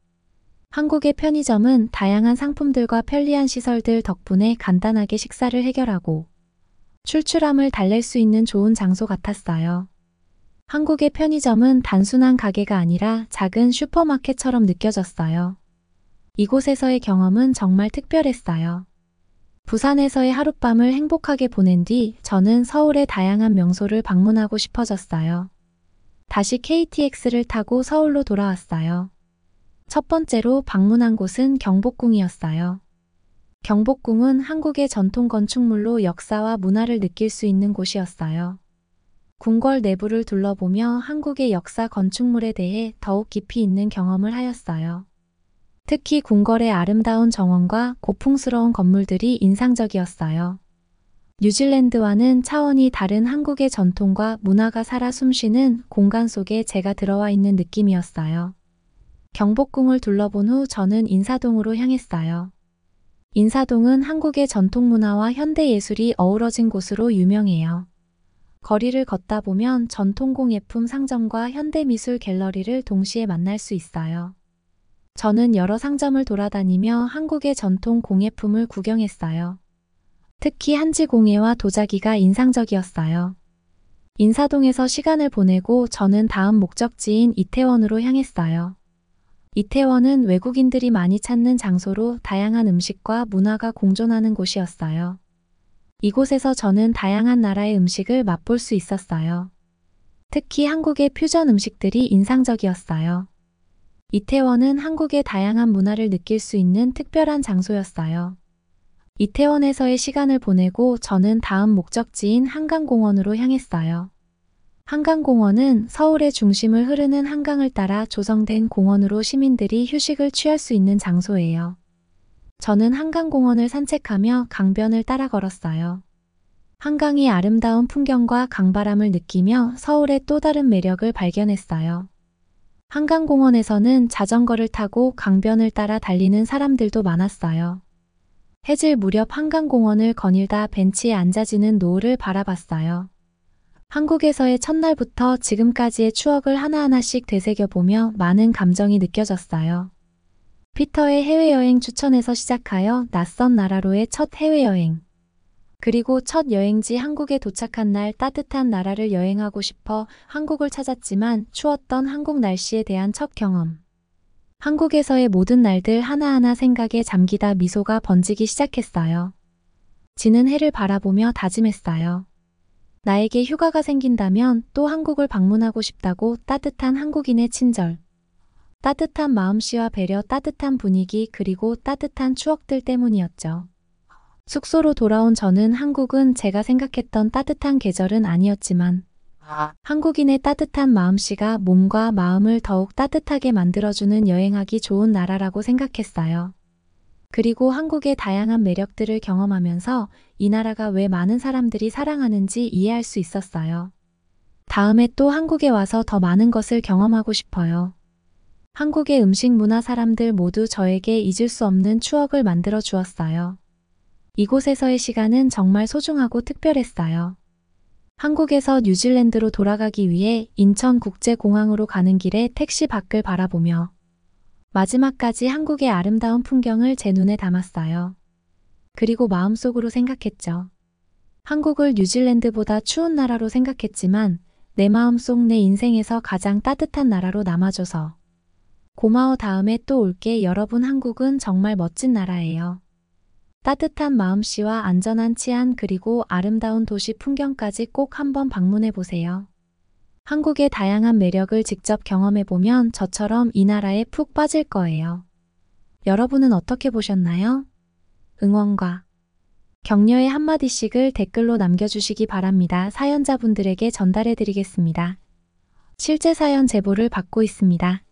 한국의 편의점은 다양한 상품들과 편리한 시설들 덕분에 간단하게 식사를 해결하고 출출함을 달랠 수 있는 좋은 장소 같았어요. 한국의 편의점은 단순한 가게가 아니라 작은 슈퍼마켓처럼 느껴졌어요. 이곳에서의 경험은 정말 특별했어요. 부산에서의 하룻밤을 행복하게 보낸 뒤 저는 서울의 다양한 명소를 방문하고 싶어졌어요. 다시 KTX를 타고 서울로 돌아왔어요. 첫 번째로 방문한 곳은 경복궁이었어요. 경복궁은 한국의 전통 건축물로 역사와 문화를 느낄 수 있는 곳이었어요. 궁궐 내부를 둘러보며 한국의 역사 건축물에 대해 더욱 깊이 있는 경험을 하였어요. 특히 궁궐의 아름다운 정원과 고풍스러운 건물들이 인상적이었어요. 뉴질랜드와는 차원이 다른 한국의 전통과 문화가 살아 숨쉬는 공간 속에 제가 들어와 있는 느낌이었어요. 경복궁을 둘러본 후 저는 인사동으로 향했어요. 인사동은 한국의 전통 문화와 현대 예술이 어우러진 곳으로 유명해요. 거리를 걷다 보면 전통공예품 상점과 현대미술 갤러리를 동시에 만날 수 있어요. 저는 여러 상점을 돌아다니며 한국의 전통 공예품을 구경했어요. 특히 한지공예와 도자기가 인상적이었어요. 인사동에서 시간을 보내고 저는 다음 목적지인 이태원으로 향했어요. 이태원은 외국인들이 많이 찾는 장소로 다양한 음식과 문화가 공존하는 곳이었어요. 이곳에서 저는 다양한 나라의 음식을 맛볼 수 있었어요. 특히 한국의 퓨전 음식들이 인상적이었어요. 이태원은 한국의 다양한 문화를 느낄 수 있는 특별한 장소였어요. 이태원에서의 시간을 보내고 저는 다음 목적지인 한강공원으로 향했어요. 한강공원은 서울의 중심을 흐르는 한강을 따라 조성된 공원으로 시민들이 휴식을 취할 수 있는 장소예요. 저는 한강공원을 산책하며 강변을 따라 걸었어요. 한강의 아름다운 풍경과 강바람을 느끼며 서울의 또 다른 매력을 발견했어요. 한강공원에서는 자전거를 타고 강변을 따라 달리는 사람들도 많았어요. 해질 무렵 한강공원을 거닐다 벤치에 앉아지는 노을을 바라봤어요. 한국에서의 첫날부터 지금까지의 추억을 하나하나씩 되새겨보며 많은 감정이 느껴졌어요. 피터의 해외여행 추천에서 시작하여 낯선 나라로의 첫 해외여행. 그리고 첫 여행지 한국에 도착한 날 따뜻한 나라를 여행하고 싶어 한국을 찾았지만 추웠던 한국 날씨에 대한 첫 경험. 한국에서의 모든 날들 하나하나 생각에 잠기다 미소가 번지기 시작했어요. 지는 해를 바라보며 다짐했어요. 나에게 휴가가 생긴다면 또 한국을 방문하고 싶다고. 따뜻한 한국인의 친절. 따뜻한 마음씨와 배려, 따뜻한 분위기, 그리고 따뜻한 추억들 때문이었죠. 숙소로 돌아온 저는 한국은 제가 생각했던 따뜻한 계절은 아니었지만 한국인의 따뜻한 마음씨가 몸과 마음을 더욱 따뜻하게 만들어주는 여행하기 좋은 나라라고 생각했어요. 그리고 한국의 다양한 매력들을 경험하면서 이 나라가 왜 많은 사람들이 사랑하는지 이해할 수 있었어요. 다음에 또 한국에 와서 더 많은 것을 경험하고 싶어요. 한국의 음식, 문화, 사람들 모두 저에게 잊을 수 없는 추억을 만들어 주었어요. 이곳에서의 시간은 정말 소중하고 특별했어요. 한국에서 뉴질랜드로 돌아가기 위해 인천국제공항으로 가는 길에 택시 밖을 바라보며 마지막까지 한국의 아름다운 풍경을 제 눈에 담았어요. 그리고 마음속으로 생각했죠. 한국을 뉴질랜드보다 추운 나라로 생각했지만 내 마음속 내 인생에서 가장 따뜻한 나라로 남아줘서 고마워. 다음에 또 올게. 여러분, 한국은 정말 멋진 나라예요. 따뜻한 마음씨와 안전한 치안, 그리고 아름다운 도시 풍경까지 꼭 한번 방문해 보세요. 한국의 다양한 매력을 직접 경험해 보면 저처럼 이 나라에 푹 빠질 거예요. 여러분은 어떻게 보셨나요? 응원과 격려의 한마디씩을 댓글로 남겨주시기 바랍니다. 사연자분들에게 전달해 드리겠습니다. 실제 사연 제보를 받고 있습니다.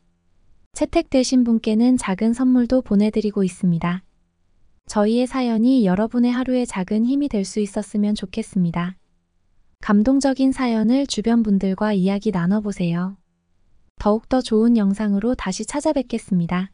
채택되신 분께는 작은 선물도 보내드리고 있습니다. 저희의 사연이 여러분의 하루에 작은 힘이 될 수 있었으면 좋겠습니다. 감동적인 사연을 주변 분들과 이야기 나눠보세요. 더욱더 좋은 영상으로 다시 찾아뵙겠습니다.